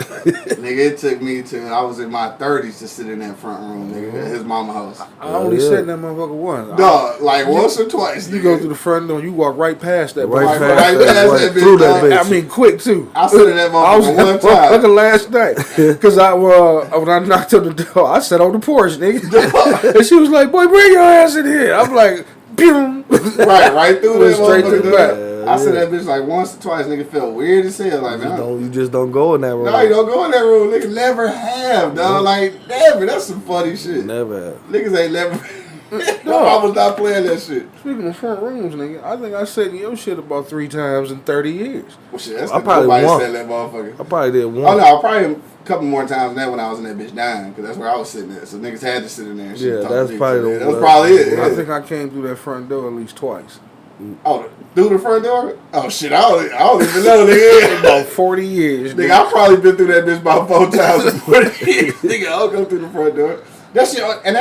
Nigga, it took me to, I was in my 30s to sit in that front room, nigga, at his mama house. I only Yeah. sat in that motherfucker once. Dog, like once or twice. You nigga. go through the front door, you walk right past that Right motherfucker. past right that, past right that bitch, through that dog. bitch. I mean, quick too. I sit in that I was motherfucker at one that time. motherfucker last night because when I knocked on the door, I sat on the porch, nigga, and she was like, "Boy, bring your ass in here." I'm like, "Boom!" right through Went that straight to motherfucker, the dog. back. I said that bitch like once or twice, nigga felt weird as hell. Like, man, You just don't go in that room. no, you don't go in that room. Nigga never have, dog. Like, never. That's some funny shit. Never have. Niggas ain't never. My mom was not playing that shit. Speaking of front rooms, nigga, I think I said in your shit about 3 times in 30 years. Well, shit, that's I because probably nobody won. said that motherfucker. I probably did one. Oh no, probably a couple more times than that when I was in that bitch dying, because that's where I was sitting at. So niggas had to sit in there and shit. Yeah, talk that's dick. probably So, the yeah, that was one. probably it. Yeah. I think I came through that front door at least twice. Oh, through the front door? Oh shit, I don't even know, nigga. About 40 years. Nigga, I probably been through that bitch about 4 times in 40 years. Nigga, I'll go through the front door. That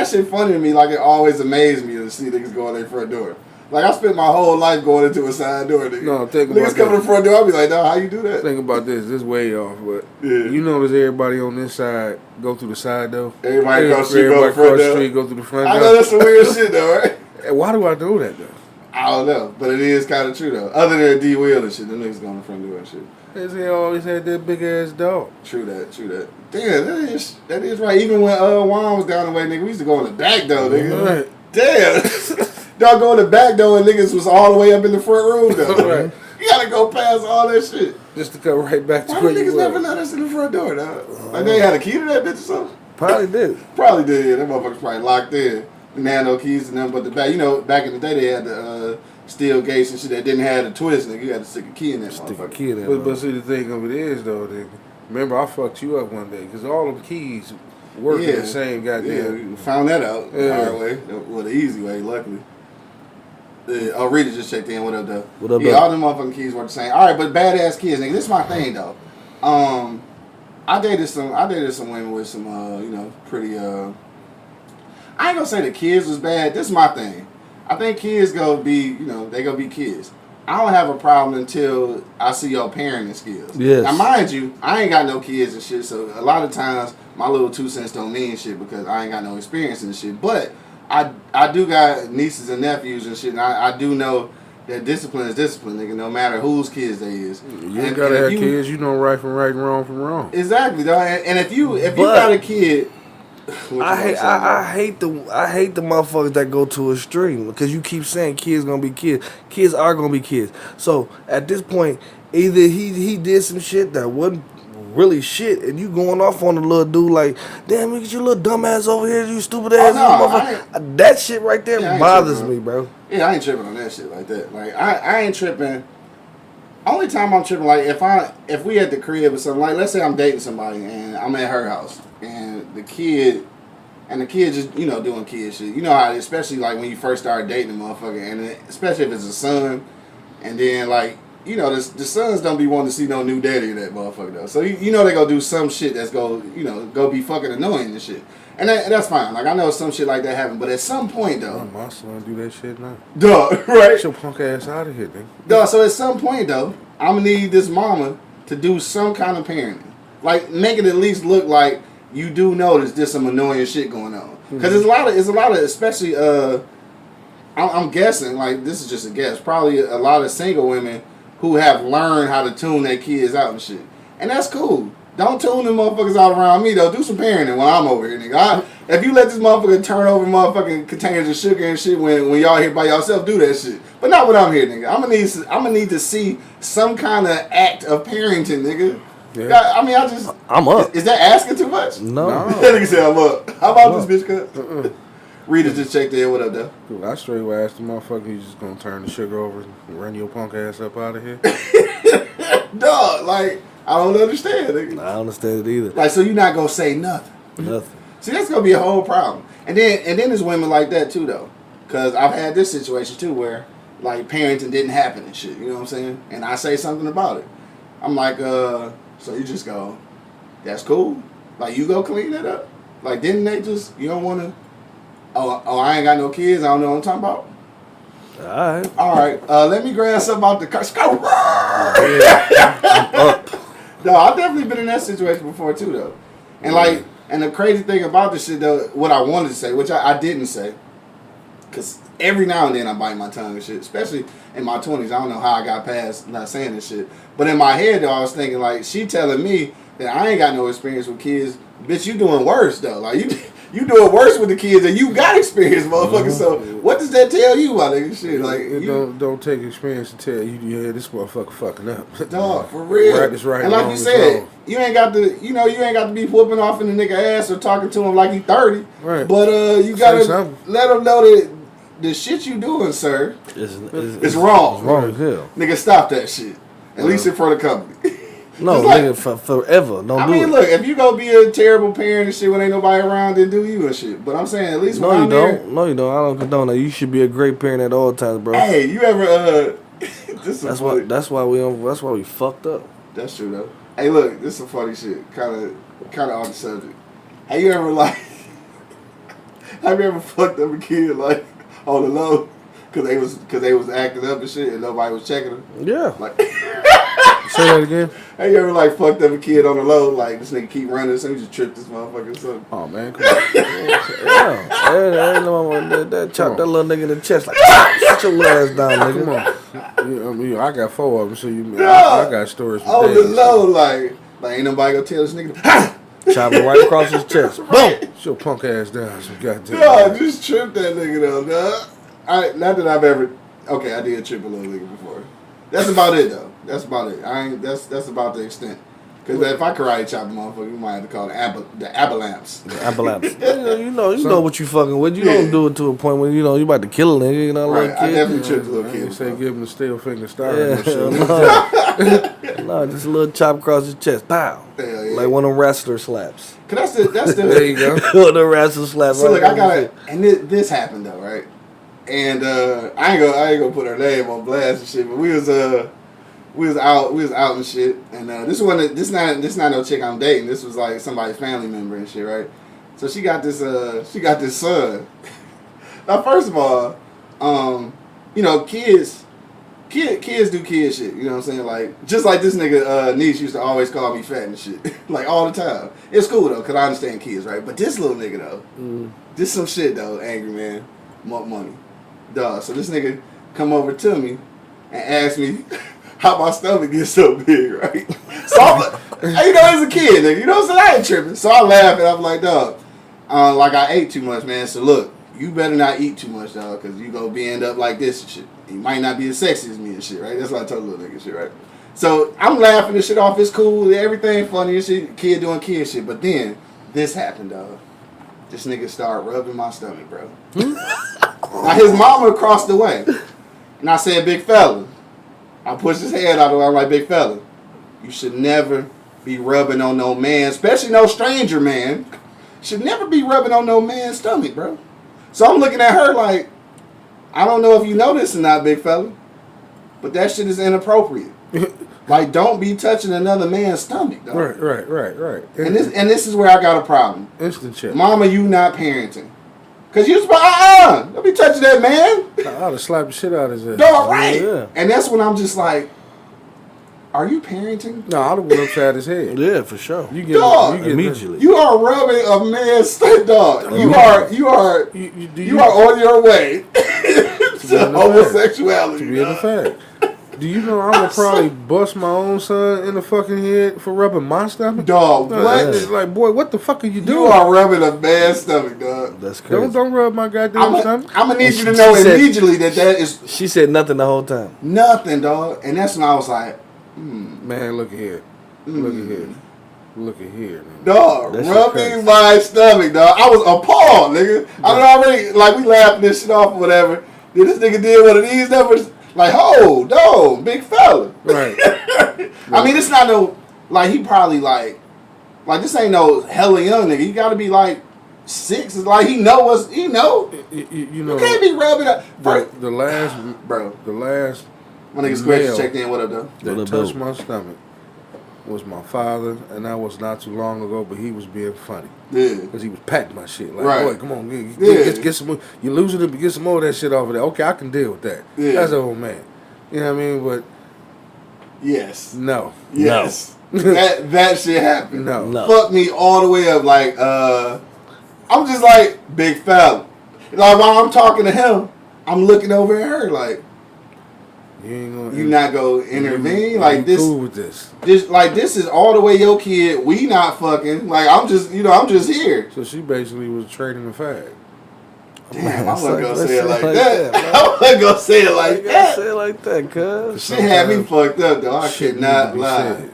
shit funny to me. Like, it always amazed me to see niggas go in their front door. Like, I spent my whole life going into a side door, nigga. No, think about niggas come to the front door, I'll be like, nah, how you do that? Think about this. This is way off, but Yeah. you notice everybody on this side go through the side door. Everybody across the street go to the Everybody front across the door. street go through the front I door. know that's some weird shit, though, right? And why do I do that though? I don't know, but it is kind of true, though. Other than D. Wheel and shit, them niggas go in the front door and shit. Cause they always had that big ass dog. True that. Damn, that is right. Even when Juan was down the way, nigga, we used to go in the back door, nigga. Right. Damn. Y'all go in the back door and niggas was all the way up in the front room, though. Right. You gotta go past all that shit. Just to come right back to Why where do you niggas never were. let us in the front door, dog? Like they had a key to that bitch or something? Probably did. Probably did. Yeah, that motherfucker's probably locked in. Didn't have no keys to nothing but the back. You know, back in the day they had the steel gates and shit that didn't have the twist, nigga. You had to stick a key in that Stick a motherfucker. key in that. But motherfucker. see, the thing of it is though, nigga. Remember, I fucked you up one day because all them keys work in the same Yeah, goddamn. we found that out the Yeah. hard way. Well, the easy way, luckily. Rita just checked in. What up, though? What up, Yeah, though? all them motherfucking keys work the same. All right, but badass kids, nigga. This is my thing, though. I dated some women with some, pretty. I ain't gonna say the kids was bad. This is my thing. I think kids gonna be, they gonna be kids. I don't have a problem until I see your parenting skills. Yes. Now, mind you, I ain't got no kids and shit, so a lot of times my little 2 cents don't mean shit because I ain't got no experience in the shit. But I do got nieces and nephews and shit, and I do know that discipline is discipline, nigga, no matter whose kids they is. You ain't gotta have kids. You know right from right and wrong from wrong. Exactly, dog. And if you But- got a kid, I hate the motherfuckers that go to a extreme because you keep saying kids gonna be kids. Kids are gonna be kids. So at this point, either he did some shit that wasn't really shit, and you going off on the little dude like, damn, look at your little dumb ass over here, you stupid ass no, motherfucker. That shit right there Yeah, I ain't bothers tripping, me, bro. Yeah, I ain't tripping on that shit like that. Like I ain't tripping. Only time I'm tripping, like if we at the crib or something, like let's say I'm dating somebody and I'm at her house and the kid just doing kid shit. You know how, especially like when you first start dating a motherfucker, and especially if it's a son, and then like the sons don't be wanting to see no new daddy in that motherfucker though. So they gonna do some shit that's go be fucking annoying and shit. And that's fine. Like I know some shit like that happen, but at some point though, My son do that shit now. duh, right? Get your punk ass out of here, nigga. Duh, so at some point though, I'm gonna need this mama to do some kind of parenting. Like make it at least look like you do notice there's some annoying shit going on. Because there's a lot of, especially I'm guessing, like this is just a guess, probably a lot of single women who have learned how to tune their kids out and shit. And that's cool. Don't tune them motherfuckers out around me though. Do some parenting when I'm over here, nigga. If you let this motherfucker turn over motherfucking containers of sugar and shit when y'all here by yourself, do that shit. But not when I'm here, nigga. I'm gonna need to see some kind of act of parenting, nigga. Yeah. I mean, I'm up. Is that asking too much? No. That nigga said I'm up. How about this bitch cut? Rita just checked in. What up, though? Dude, I straight would ask the motherfucker, you just gonna turn the sugar over and run your punk ass up out of here? Dog, like, I don't understand, nigga. I don't understand it either. Like, so you're not gonna say nothing. Nothing. See, that's gonna be a whole problem. And then there's women like that too, though. Cause I've had this situation too where like parenting didn't happen and shit. You know what I'm saying? And I say something about it. I'm like, so you just go, that's cool. Like you go clean it up. Like didn't they just? You don't want to? Oh, I ain't got no kids. I don't know what I'm talking about. All right. Let me grab something out the car. No, I've definitely been in that situation before too, though. And like, and the crazy thing about this shit, though, what I wanted to say, which I didn't say, because every now and then I bite my tongue and shit, especially in my 20s. I don't know how I got past not saying this shit. But in my head, though, I was thinking, like, she telling me that I ain't got no experience with kids. Bitch, you doing worse, though. Like, you do it worse with the kids, and you got experience, motherfucker. So what does that tell you, my nigga? Shit, like don't take experience to tell you, yeah, this motherfucker fucking up. Dog, for real. Right is right, and like wrong you is said, wrong. you ain't got to be whooping off in the nigga ass or talking to him like he 30. Right. But you gotta let him know that the shit you doing, sir, It's wrong. It's wrong as hell. Nigga, stop that shit. At least in front of company. No, It's like- nigga, forever. Don't I do mean, it. look, if you go be a terrible parent and shit when ain't nobody around, then do you and shit. But I'm saying, at least No, when you I'm don't. there, No, you don't. I don't condone that. You should be a great parent at all times, bro. hey, you ever this is funny. That's why we fucked up. That's true though. Hey, look, this is some funny shit. Kind of on the subject. Have you ever have you ever fucked up a kid like on the low because they was acting up and shit and nobody was checking them? Yeah. Like, Say that again. have you ever fucked up a kid on the low like this nigga keep running so you just tripped this motherfucker or something? Oh man, come on. Yeah. That chop that little nigga in the chest like shut your ass down, nigga. Come on. I got 4 of them, so No. I got stories for On the days. low, like ain't nobody gonna tell this nigga. Chop it right across his chest. Boom. Shut your punk ass down, some goddamn. No, just tripped that nigga though, dog. Not that I've ever. Okay, I did trip a little nigga before. That's about it though. That's about it. That's about the extent. Because if I karate chop a motherfucker, you might have to call it the abalamps. Avalanche. You know what you fucking with. You don't do it to a point where you about to kill a nigga. You know, Right, like I kid. definitely tripped a little You kid. say before. give him the steel finger star. Yeah, and shit. no, just a little chop across his chest. Pow. Hell yeah. Like one of them wrestler slaps. Cause that's the. There you go. One of the wrestler slaps. So look, right I across his got it, and this happened though, right? And I ain't gonna put her name on blast and shit, but we was out and shit, and this not no chick I'm dating. This was like somebody's family member and shit, right? So she got this son. Now, first of all, kids do kid shit. You know what I'm saying? Like just like this nigga niece used to always call me fat and shit, like all the time. It's cool though, cause I understand kids, right? But this little nigga though, this some shit though, angry man, want money, dog. So this nigga come over to me and ask me how my stomach gets so big, right? So as a kid, nigga, you know what I'm saying? I ain't tripping. So I laugh and I'm like, dog, like I ate too much, man. So look, you better not eat too much, dog, because you gonna end up like this and shit. You might not be as sexy as me and shit, right? That's what I told the little nigga shit, right? So I'm laughing this shit off. It's cool. Everything funny and shit. Kid doing kid shit. But then this happened, dog. This nigga started rubbing my stomach, bro. Now his mama across the way. And I said, big fella. I pushed his head out of the way. I'm like, big fella, you should never be rubbing on no man, especially no stranger man. Should never be rubbing on no man's stomach, bro. So I'm looking at her like, I don't know if you know this or not, big fella, but that shit is inappropriate. Like, don't be touching another man's stomach, dog. Right. And this is where I got a problem. Instant check. Mama, you not parenting. Cause you supposed don't be touching that man. I'd have slapped the shit out of his ass. Dog, right. Yeah. And that's when I'm just like, are you parenting? No, I'd have went upside his head. Yeah, for sure. You get Dog. Immediately. You are rubbing a man's stomach, dog. You are on your way to homosexuality. To be in dog. fact. Do you know I would probably bust my own son in the fucking head for rubbing my stomach? Dog, No, what? it's like, boy, what the fuck are you You doing? are rubbing a man's stomach, dog. That's crazy. Don't rub my goddamn stomach. I'm gonna need you to She know said- immediately that is She said nothing the whole time. nothing, dog. And that's when I was like, Man, look at here. Look at here. Look at here. Man. dog, That shit rubbing crazy. my stomach, dog. I was appalled, nigga. I done already, like, we laughing this shit off or whatever. Then this nigga did one of these numbers. Like, oh, dog, big fella. Right. I mean, it's not no, like, he probably, like, this ain't no hella young nigga. He gotta be, like, 6. It's like, he know what's, he know. You know, You can't be rubbing up. the last, Bro, the last my nigga Scratch male checked in. What up, though? that What touched about? my stomach was my father, and that was not too long ago, but he was being funny. Yeah. Because he was patting my shit. Like, Right. boy, come on, Yeah. get some more. You're losing it, but get some more of that shit off of there. Okay, I can deal with that. Yeah. That's an old man. You know what I mean? But Yes. no. Yes. that shit happened. No. No. Fuck me all the way up. Like, I'm just like, big fella. Like, while I'm talking to him, I'm looking over at her like, You not gonna intervene? Like this? Cool with this? This is all the way your kid. We not fucking. Like I'm just here. So she basically was trading the fag. Damn, I wasn't gonna say it like that. I wasn't gonna say it like that. Say it like that, cuz. She had me fucked up though. I could not lie.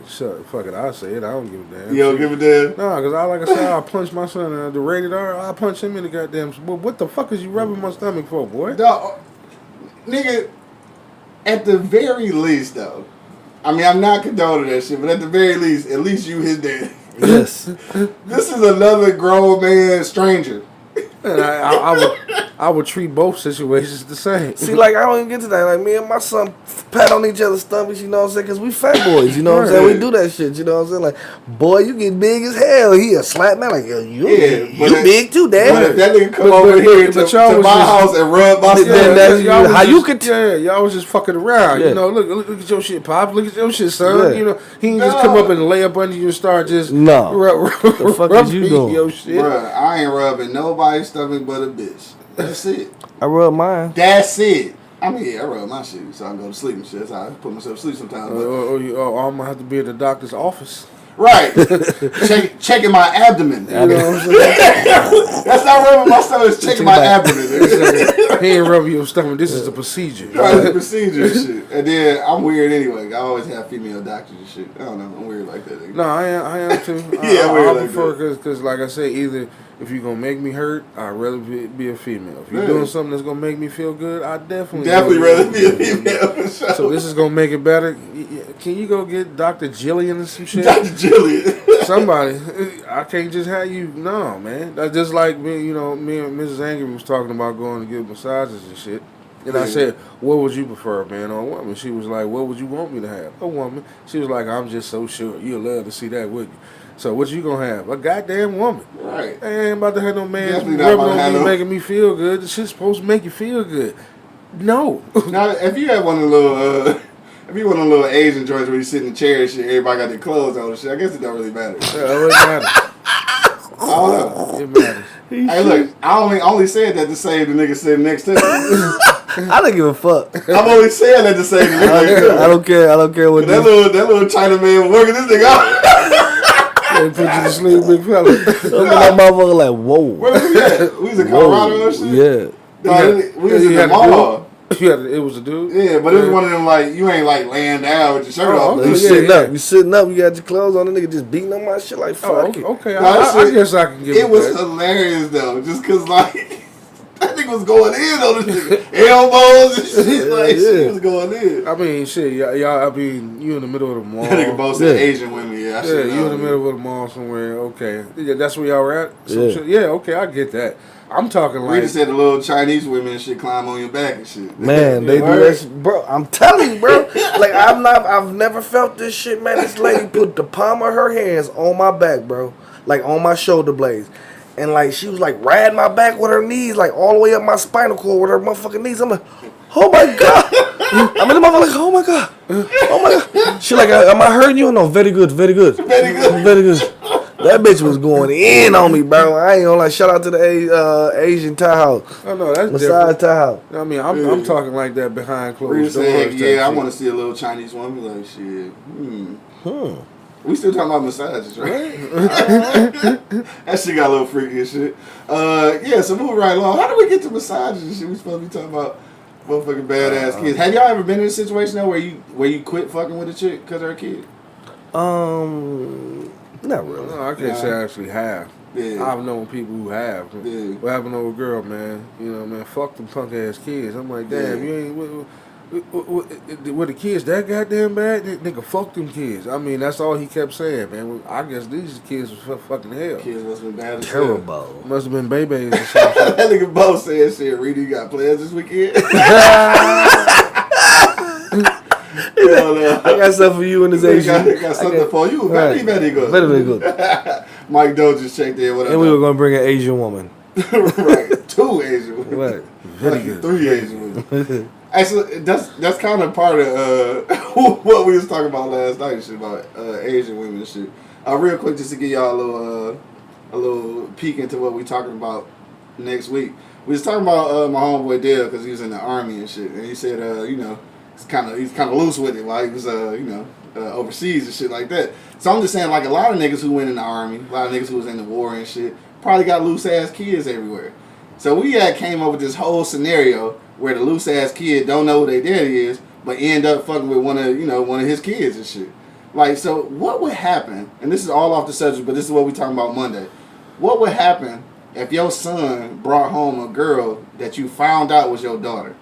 Shut, fuck it, I say it. I don't give a damn. You don't give a damn? No, because like I said, I punched my son in the rated R. I punched him in the goddamn. Well, what the fuck is you rubbing my stomach for, boy? Dog, nigga, at the very least, though, I mean, I'm not condoning that shit, but at the very least, at least you his dad. Yes. This is another grown man stranger. And I would treat both situations the same. See, like, I don't even get to that. Like, me and my son pat on each other's stomachs, you know what I'm saying? Because we fat boys, you know what I'm saying? We do that shit, you know what I'm saying? Like, boy, you get big as hell. He a slap man. Like, yo, you big too, But dad. if that nigga come over here to my house and rub my Then how you could y'all was just fucking around. Yeah. You know, look at your shit, Pop. Look at your shit, son. Yeah. You know, he ain't just come up and lay up under you and start just the fuck is you doing? Your shit. Bruh, I ain't rubbing nobody's stomach but a bitch. That's it. I rub mine. That's it. I mean, yeah, I rub my shit so I can go to sleep and shit. That's how I put myself to sleep sometimes. But I'm gonna have to be at the doctor's office. right. Checking my abdomen. You know what I'm saying? That's not rubbing my stomach, it's checking my abdomen. He ain't rubbing your stomach. This is a procedure. Right, it's a procedure and shit. And then I'm weird anyway. I always have female doctors and shit. I don't know. I'm weird like that. No, I am too. Yeah, I like prefer because like I said, either if you're gonna make me hurt, I'd rather be a female. If you're doing something that's gonna make me feel good, I definitely rather be a female for sure. So this is gonna make it better. Can you go get Dr. Jillian or some shit? Dr. Jillian. Somebody. I can't just have you. No, man. That's just like me. You know, me and Mrs. Angry was talking about going to get massages and shit. And I said, what would you prefer, man, or a woman? She was like, what would you want me to have? A woman. She was like, I'm just so sure. You'll love to see that, wouldn't you? So what you gonna have? A goddamn woman. Right. I ain't about to have no man rubbing on me making me feel good. The shit's supposed to make you feel good. No. Now, if you had one of the little, if you one of the little Asian joints where you sit in the chair and shit, everybody got their clothes on and shit, I guess it don't really matter. Yeah, it matters. I don't know. It matters. Hey, look, I only said that to save the nigga sitting next to me. I don't give a fuck. I'm only saying that to save the nigga next to me. I don't care what that little China man was working this nigga out. They put you to sleep, big fella. That motherfucker like, whoa. Where was we at? We was in Colorado and shit? Yeah. No, we was in the mall. It was a dude? Yeah, but it was one of them, like, you ain't, like, laying down with your shirt off. You sitting up. You sitting up. You got your clothes on. The nigga just beating on my shit like, fuck it. Okay. I guess I can give it It was hilarious, though, just because, like, that nigga was going in on this nigga. Elbows and shit. Like, shit was going in. I mean, shit, y'all, I mean, you in the middle of the mall. That nigga both said Asian women, yeah, you in the middle of the mall somewhere, okay. Yeah, that's where y'all were at? Okay, I get that. I'm talking like... We just had the little Chinese women and shit climb on your back and shit. Man, they do that shit. Bro, I'm telling you, bro. Like, I've never felt this shit, man. This lady put the palm of her hands on my back, bro. Like, on my shoulder blades. And, like, she was, like, riding my back with her knees, like, all the way up my spinal cord with her motherfucking knees. I'm like, oh, my God. I'm in the motherfucker like, oh, my God. Oh, my God. She like, am I hurting you? No, very good, very good. Very good. Very good. That bitch was going in on me, bro. I ain't gonna lie. Shout out to the Asian Thai house. Oh, no, that's massage different. Thai house. I mean, I'm talking like that behind closed doors. I want to see a little Chinese woman. Like, shit. We still talking about massages, right? That shit got a little freaky and shit. Yeah, so moving right along. How do we get to massages and shit? We supposed to be talking about motherfucking badass kids. Have y'all ever been in a situation though where you quit fucking with a chick because of her kid? Not really. No, I can't say I actually have. Yeah. I've known people who have. Yeah. What happened to a girl, man? You know, man, fuck them punk ass kids. I'm like, damn, you ain't with the kids that goddamn bad? Nigga, fuck them kids. I mean, that's all he kept saying, man. I guess these kids was fucking hell. Kids must have been bad as terrible. Must have been babies or something. That nigga both said shit. Reedy, you got plans this weekend? I got something for you in this Asian. I got something for you. Very, very good. Very, very good. Mike Doe just checked in. Whatever. And we were going to bring an Asian woman. Right. 2 Asian women. Right. Very good. 3 Asian women. Actually, that's kind of part of what we was talking about last night. Shit about Asian women and shit. Real quick, just to give y'all a little peek into what we talking about next week. We was talking about my homeboy Dale because he was in the army and shit, and he said, he's kind of loose with it while he was overseas and shit like that. So I'm just saying, like, a lot of niggas who went in the army, a lot of niggas who was in the war and shit, probably got loose ass kids everywhere. So we came up with this whole scenario where the loose ass kid don't know who their daddy is, but end up fucking with one of his kids and shit. Like, so what would happen? And this is all off the subject, but this is what we talking about Monday. What would happen if your son brought home a girl that you found out was your daughter,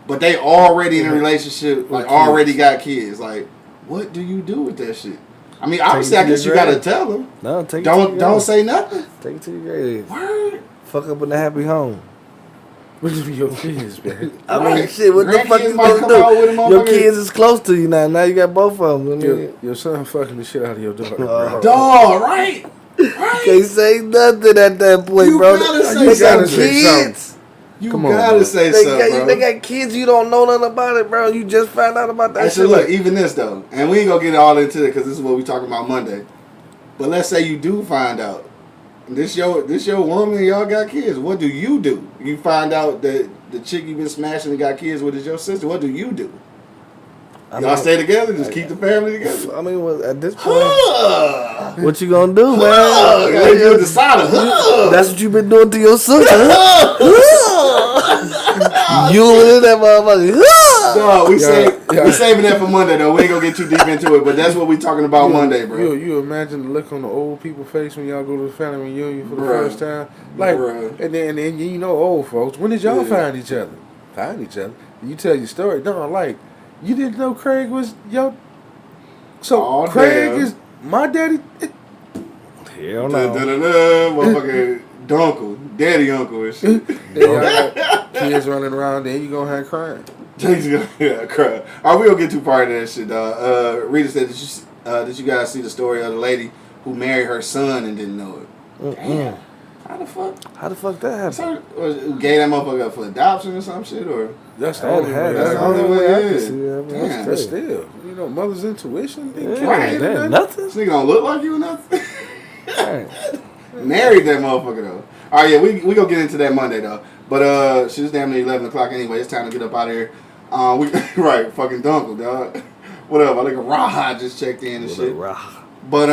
but they already in a relationship, like already got kids? Like, what do you do with that shit? I mean, obviously, I guess you gotta tell them. No, take it. Don't say nothing. Take it to your grave. Word. Fuck up in a happy home. What is your kids, man? I mean, Right. shit. What the fuck you Grandkids might gonna come out with a do? Your motherfucker. kids is close to you now. Now you got both of them. I mean, Your son fucking the shit out of your daughter, bro. Dog, right? Right. can't say nothing at that point, You bro. gotta say They got something. kids. You Come on, gotta bro. say They something, bro. got, they got kids. You don't know nothing about it, bro. You just found out about that And so shit. look, even this though, and we ain't gonna get all into it because this is what we talking about Monday. But let's say you do find out this your woman, y'all got kids. What do? You find out that the chick you been smashing and got kids with is your sister. What do? Y'all stay together? Just keep the family together? I mean, at this point, what you gonna do, man? You decide. That's what you been doing to your sister. You in that motherfucker. No, we saving that for Monday though. We ain't gonna get too deep into it, but that's what we talking about Monday, bro. You imagine the look on the old people's face when y'all go to the family reunion for the Bruh. first time, like, Bruh. and then you know old folks. When did y'all find each other? Find each other. You tell your story. No, like you didn't know Craig was your. So Aw, Craig damn. is my daddy. Hell no. Motherfucker, dunkle, daddy uncle and shit. Then y'all got kids running around. Then you gonna have crying. Yeah, cry. All right, we gonna get too part of that shit, dog. Rita said, did you guys see the story of the lady who married her son and didn't know it? Damn. How the fuck? How the fuck that happened? So, who gave that motherfucker up for adoption or some shit? Or That's the only way. that's the That's only way I it can is. see that, man. Damn. But still, you know, mother's intuition. They Yeah, can't Right. do damn, nothing. nothing. This nigga don't look like you or nothing. Right. Married that motherfucker though. All right, yeah, we gonna get into that Monday though. But she's damn near 11 o'clock anyway. It's time to get up out of here. Right, fucking dunkle, dog. What up? I think Raha just checked in and shit. But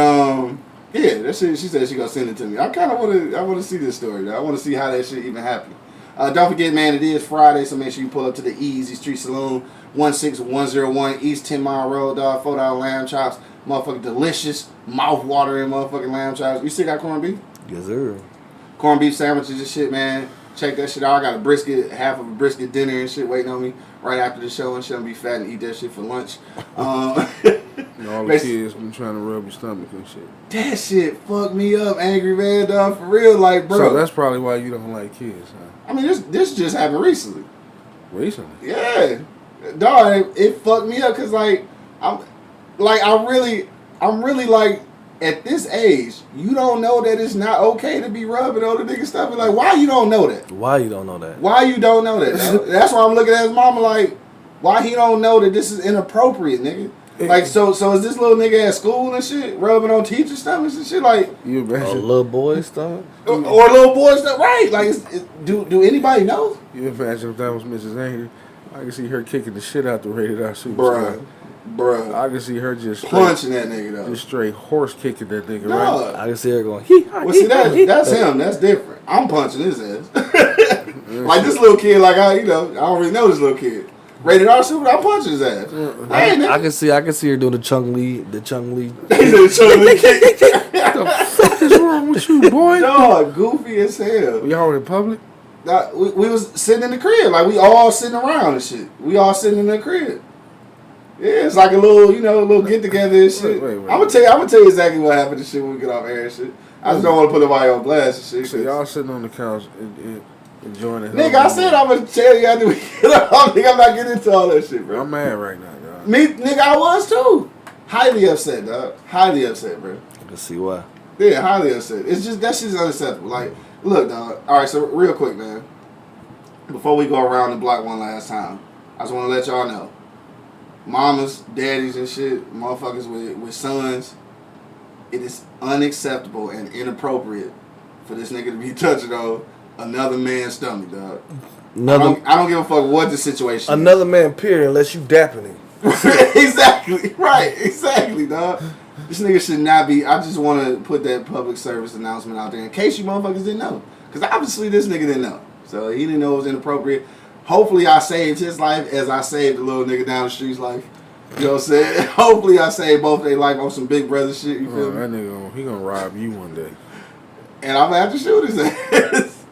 yeah, that shit. She said she gonna send it to me. I kind of want to see this story, though. I want to see how that shit even happened. Don't forget, man, it is Friday, so make sure you pull up to the Easy Street Saloon, 16101 East 10 Mile Road, dog. $4 lamb chops, motherfucking delicious, mouth watering, motherfucking lamb chops. You still got corned beef? Yes, sir. Corned beef sandwiches and shit, man. Check that shit out. I got a brisket, half of a brisket dinner and shit waiting on me right after the show and shit. I'm gonna be fat and eat that shit for lunch. And all the kids been trying to rub your stomach and shit. That shit fucked me up, angry man, dog. For real, like, bro. So that's probably why you don't like kids, huh? I mean, this just happened recently. Recently. Yeah, dog. It fucked me up because I'm really like. At this age, you don't know that it's not okay to be rubbing older niggas stuff. Like, why you don't know that? Why you don't know that? Why you don't know that? That's why I'm looking at his mama like, why he don't know that this is inappropriate, nigga? Like, so is this little nigga at school and shit rubbing on teacher stomachs and shit? Like, You A imagine, little boy stomach? or little boy stuff, right? Like, do anybody know? you imagine if that was Mrs. Angry, I can see her kicking the shit out the rated R superstar. Bruh. I can see her just straight, Punching that nigga though. just straight horse kicking that nigga, right? No. I can see her going, hee, Well, see, that's him. That's different. I'm punching his ass. Like this little kid, like I don't really know this little kid. Rated R super, I'm punching his ass. Hey, I can see her doing the Chung Lee. What What's wrong with you, boy? Dog, goofy as hell. Y'all in public? Nah, we was sitting in the crib, like we all sitting around and shit. We all sitting in the crib. Yeah, it's like a little get together and shit. Wait. I'm gonna tell you exactly what happened and shit when we get off air and shit. I just don't want to put everybody on blast and shit. So y'all sitting on the couch and enjoying it. Nigga, I said I'm gonna tell you after we get off. Nigga, I'm not getting into all that shit, bro. I'm mad right now, dog. Me, nigga, I was too. Highly upset, dog. Highly upset, bro. I can see why. Yeah, highly upset. It's just that shit's unacceptable. Like, look, dog. All right, so real quick, man. Before we go around the block one last time, I just want to let y'all know, mamas, daddies, and shit, motherfuckers with sons, it is unacceptable and inappropriate for this nigga to be touching on another man's stomach, dog. I don't give a fuck what the situation Another man, period, unless you dapping him. Exactly. Right. Exactly, dog. This nigga should not be. I just want to put that public service announcement out there in case you motherfuckers didn't know. Because obviously this nigga didn't know. So he didn't know it was inappropriate. Hopefully I saved his life as I saved the little nigga down the street's life. You know what I'm saying? Hopefully I saved both their life on some big brother shit. You feel me? That nigga, he gonna rob you one day. And I'm gonna have to shoot his ass.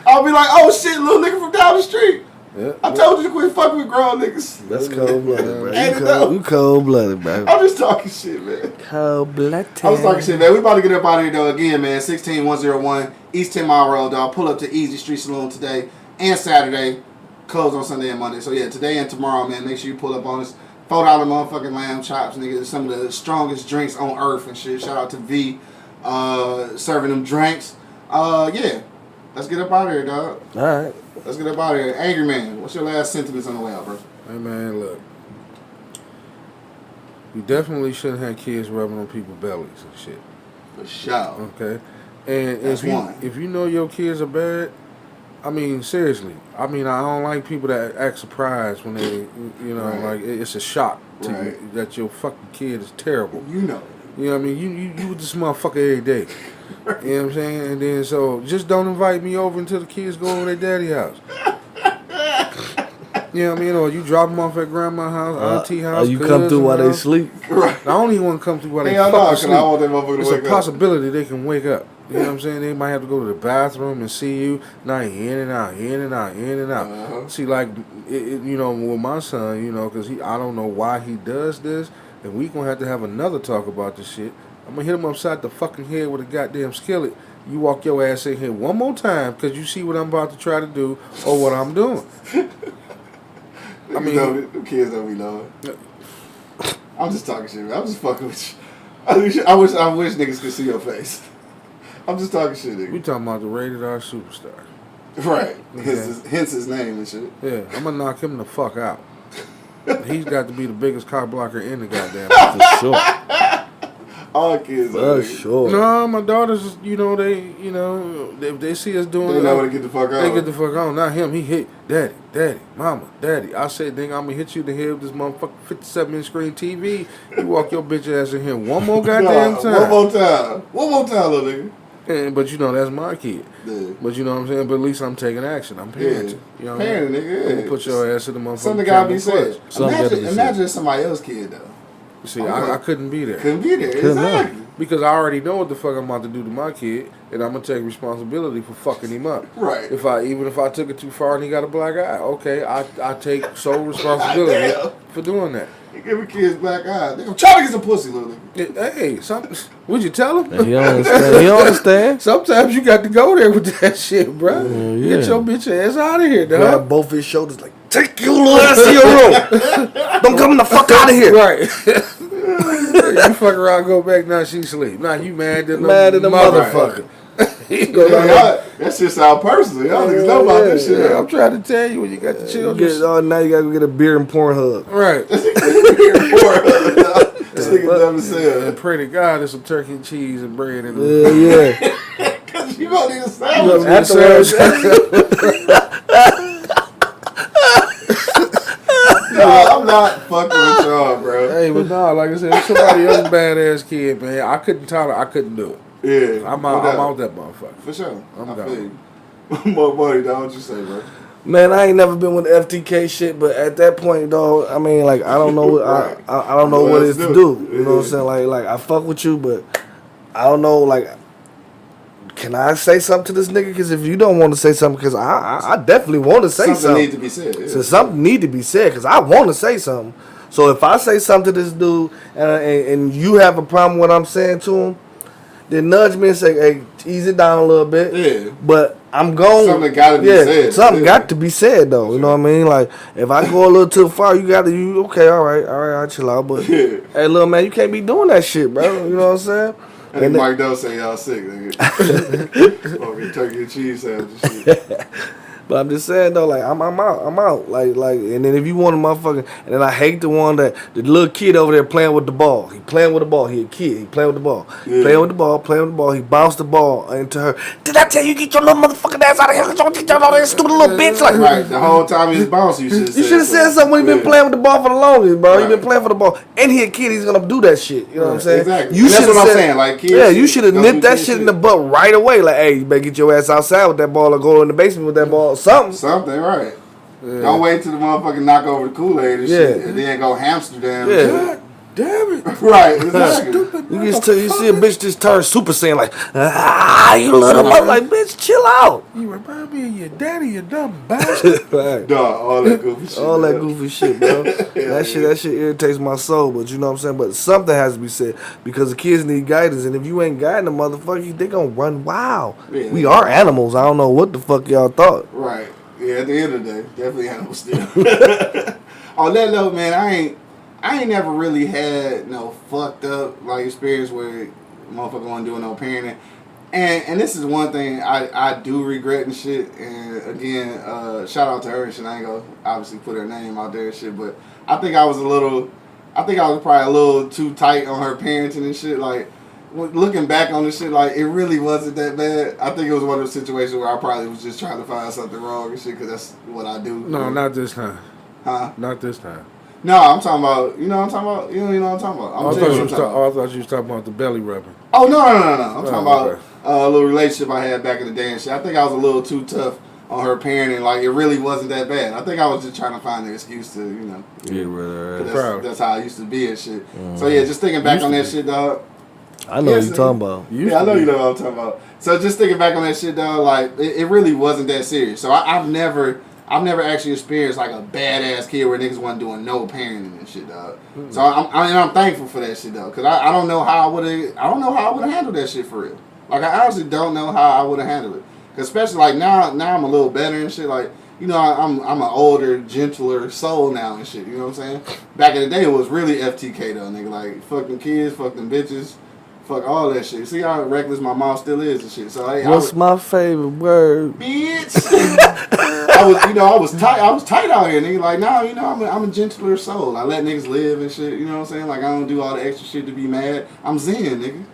I'll be like, oh shit, little nigga from down the street. Yeah, I told you to quit fucking with grown niggas. That's cold blooded, bro. Ain't it though? You cold blooded, bro. I'm just talking shit, man. Cold blooded. I was talking shit, man. We about to get up out of here, though, again, man. 16101 East 10 Mile Road, dog. Pull up to Easy Street Saloon today and Saturday. Closed on Sunday and Monday. So, yeah, today and tomorrow, man, make sure you pull up on us. $4 motherfucking lamb chops, nigga. Some of the strongest drinks on earth and shit. Shout out to V serving them drinks. Yeah. Let's get up out of here, dog. All right. Let's get up out of here. Angry man, what's your last sentiments on the way out, bro? Hey man, look. You definitely shouldn't have kids rubbing on people's bellies and shit. For sure. Okay? And That's one. if you know your kids are bad, I mean, seriously. I mean, I don't like people that act surprised when they, you know, Right. like it's a shock to Right. you that your fucking kid is terrible. You know. You know what I mean? You with this motherfucker every day. You know what I'm saying? And then so just don't invite me over until the kids go over their daddy house. You know what I mean? Or you drop them off at grandma's house, auntie house. Or you come through while they house. sleep. Right. I don't even want to come through while they Hell no, fucking 'cause sleep. I want that motherfucker to It's wake a up. possibility they can wake up. You know what I'm saying? They might have to go to the bathroom and see you. Now in and out, in and out, in and out. Uh-huh. See, like, you know, with my son, you know, because I don't know why he does this, and we gonna have to have another talk about this shit. I'm gonna hit him upside the fucking head with a goddamn skillet. You walk your ass in here one more time because you see what I'm about to try to do or what I'm doing. I mean, them kids don't be knowing. I'm just talking shit, man. I'm just fucking with you. I wish niggas could see your face. I'm just talking shit, nigga. We talking about the rated R superstar. Right. Okay. Hence his name and shit. Yeah, I'm gonna knock him the fuck out. He's got to be the biggest cock blocker in the goddamn. For sure. All kids are. For nigga. sure. No, my daughters, you know, if they see us doing They it, know when to get the fuck they out. get the fuck on. Not him. He hit daddy, mama, daddy. I said, nigga, I'm gonna hit you in the head with this motherfucking 57-inch screen TV. You walk your bitch ass in here one more goddamn time. One more time. One more time, little nigga. But you know, that's my kid. Yeah. But you know what I'm saying? But at least I'm taking action. I'm parenting. Yeah. You know what Parenting, I mean? nigga, I'm yeah. gonna put your ass in the motherfucking Something gotta be camel said. clutch. Imagine it's somebody else's kid, though. See, I couldn't be there. Couldn't be there. Couldn't Exactly. Because I already know what the fuck I'm about to do to my kid, and I'm gonna take responsibility for fucking him up. Right. Even if I took it too far and he got a black eye, okay, I take sole responsibility Damn. for doing that. You give a kid black eye. Nigga, I'm trying to get some pussy, little nigga. Hey, would you tell him? He don't understand. He don't understand. Sometimes you got to go there with that shit, bro. Yeah. Get your bitch ass out of here, Grab dog. both his shoulders like, take your little ass to your room. Don't come the fuck out of here. Right. You fuck around, go back. Now she sleep. Now you mad than Mad at the motherfucker. He go Yeah, down y'all, that shit sound personal. Y'all niggas know about this shit. Yeah, I'm trying to tell you when you got the children. Now you gotta go get a beer and Pornhub. Right. This nigga dumb as And hell. pray to God there's some turkey and cheese and bread in Yeah, there. yeah. Cause you gonna need a sandwich. Afterwards, No, I'm not fucking with y'all, bro. Hey, but nah, like I said, if somebody else badass kid, man, I couldn't do it. Yeah. I'm no doubt. out that motherfucker. For sure. I'm I down. feel you. More money, dog. What you say, bro? man, I ain't never been with FTK shit, but at that point, dog, I mean, like, I don't know what Right. I don't know what it's to do. You know what I'm saying? Like I fuck with you, but I don't know, like, can I say something to this nigga? Because if you don't want to say something, because I definitely want to say something. Need to be said. Yeah. So something need to be said, because I want to say something. So if I say something to this dude and you have a problem with what I'm saying to him, then nudge me and say, hey, ease it down a little bit. Yeah. But I'm going. Something gotta be said. Something Yeah. got to be said, though. You know what I mean? Like, if I go a little too far, okay, all right, I chill out. But, Yeah. hey, little man, you can't be doing that shit, bro. You know what I'm saying? And And Mike Doe say y'all sick, nigga. Fucking turkey and cheese sandwich and shit. But I'm just saying though, like I'm out. Like, and then if you want a motherfucker, and then I hate the one that the little kid over there playing with the ball. He playing with the ball. He a kid. He playing with the ball. Yeah. Playing with the ball. He bounced the ball into her. Did I tell you get your little motherfucking ass out of here? Get your little stupid little bitch. Like, right. The whole time he was bouncing, you should have said something when he been playing with the ball for the longest, bro. He been playing for the ball, and he a kid. He's gonna do that shit. You know what I'm saying? Exactly. You that's what I'm saying. Like, kids. Yeah, you should have nipped that shit in the butt right away. Like, hey, you better get your ass outside with that ball or go in the basement with that ball. Something, right. Yeah. Don't wait till the motherfucker knock over the Kool-Aid and shit, and then go Amsterdam. Yeah. God damn it. Right, exactly. You see a bitch just turn Super Saiyan like, you little mother, like, bitch, chill out. You remind me of your daddy, you dumb bastard. Right. Dog, all that goofy shit. All that goofy shit, bro. That shit irritates my soul, but you know what I'm saying? But something has to be said because the kids need guidance, and if you ain't guiding the motherfuckers, they gonna run wild. Yeah, we are animals. I don't know what the fuck y'all thought. Right. Yeah, at the end of the day, definitely animals still. On that note, man, I ain't never really had no fucked up like experience where motherfucker wasn't doing no parenting. And this is one thing I do regret and shit. And again, shout out to her and shit. I ain't gonna obviously put her name out there and shit, but I think I was probably a little too tight on her parenting and shit. Like, looking back on this shit, like, it really wasn't that bad. I think it was one of those situations where I probably was just trying to find something wrong and shit, because that's what I do. No, not this time. Huh? Not this time. No, I'm talking about, you know what I'm talking about? You know what I'm talking about? I thought you was talking about the belly rubbing. Oh, no. I'm talking about a little relationship I had back in the day and shit. I think I was a little too tough on her parenting. Like, it really wasn't that bad. I think I was just trying to find an excuse to, you know. Yeah, right. That's how I used to be and shit. So, yeah, just thinking back on that shit, dog. I know what you're talking about. Yeah, I know you know what I'm talking about. So just thinking back on that shit, dog, like, it really wasn't that serious. So I've never actually experienced like a badass kid where niggas wasn't doing no parenting and shit, dog. Mm-hmm. So I'm thankful for that shit, though, because I don't know how I would have handled that shit for real. Like, I honestly don't know how I would have handled it. Cause especially like now I'm a little better and shit. Like, you know, I'm an older, gentler soul now and shit. You know what I'm saying? Back in the day, it was really FTK though, nigga. Like, fuck them kids, fuck them bitches. Fuck all that shit. See how reckless my mom still is and shit. So hey, what's my favorite word? Bitch. I was tight out here, nigga. Like, now, you know, I'm a gentler soul. I let niggas live and shit. You know what I'm saying? Like, I don't do all the extra shit to be mad. I'm zen, nigga.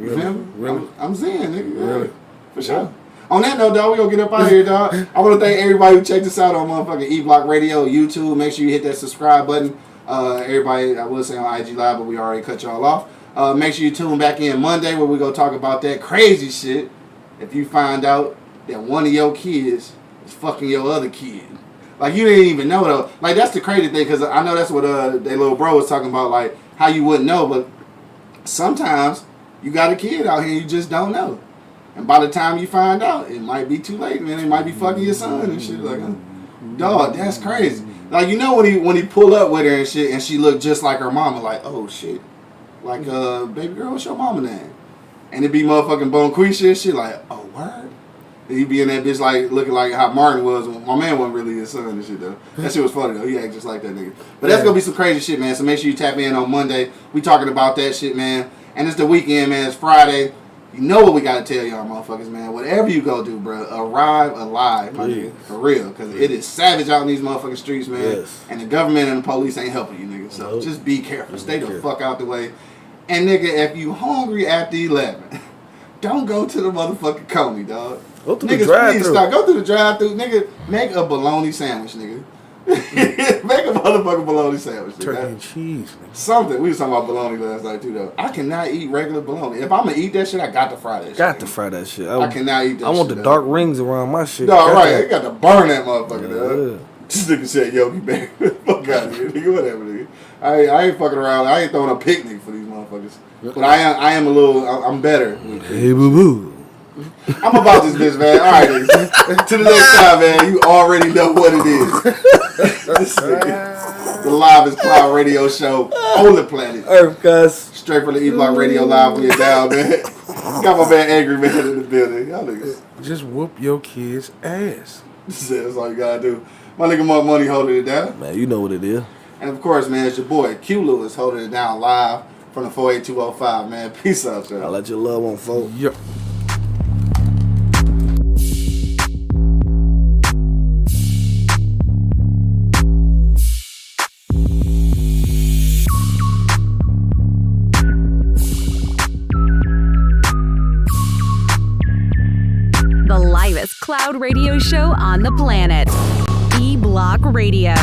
You feel me? Really? I'm zen, nigga. Really? For sure. On that note, dog, we gonna get up out of here, dog. I want to thank everybody who checked us out on motherfucking E-Block Radio, YouTube. Make sure you hit that subscribe button. Everybody, I will say on IG Live, but we already cut y'all off. Make sure you tune back in Monday where we gonna talk about that crazy shit. If you find out that one of your kids is fucking your other kid, like, you didn't even know though. Like, that's the crazy thing, because I know that's what their little bro was talking about, like how you wouldn't know, but sometimes you got a kid out here and you just don't know, and by the time you find out, it might be too late, man. It might be fucking your son and shit. Like, dog, that's crazy. Like, you know, when he pull up with her and shit, and she looked just like her mama, like, oh shit. Like, baby girl, what's your mama name? And it be motherfucking Bonquisha and shit, like, oh, word? And he be in that bitch, like, looking like how Martin was. My man wasn't really his son and shit, though. That shit was funny, though. He act just like that nigga. But that's gonna be some crazy shit, man. So make sure you tap in on Monday. We talking about that shit, man. And it's the weekend, man. It's Friday. You know what we gotta tell y'all motherfuckers, man. Whatever you go do, bro, arrive alive, my nigga. For real. Because it is savage out in these motherfucking streets, man. Yes. And the government and the police ain't helping you, nigga. So just be careful. Stay the fuck out the way. And nigga, if you hungry after 11, don't go to the motherfucking Comey, dog. Go to the drive-thru. Go to the drive-thru, nigga. Make a bologna sandwich, nigga. Make a motherfucking bologna sandwich, nigga. Turkey and cheese, man. Something. We was talking about bologna last night too, though. I cannot eat regular bologna. If I'm gonna eat that shit, I got to fry that shit. Got to fry that shit. I cannot eat that shit. I want the dark rings around my shit. No, right. You got to burn that motherfucker, dog. This nigga said, yo, be back. Fuck out of here, nigga. Whatever, nigga. I ain't fucking around. I ain't throwing a picnic for these motherfuckers. But I am a little, I'm better. Hey, boo-boo. I'm about this bitch, man. All right, niggas. To the next time, man. You already know what it is. This nigga. The Livest Cloud Radio Show on the planet. Earth, cuz. Straight from the E-Block Radio Live when you're down, man. Got my man Angry Man in the building. Y'all niggas. Just whoop your kid's ass. That's all you gotta do. My nigga Mark Money holding it down. Man, you know what it is. And of course, man, it's your boy Q Lewis holding it down live from the 48205, man. Peace out, y'all. I'll let your love on, folks. Yep. finest cloud radio show on the planet. E Block Radio.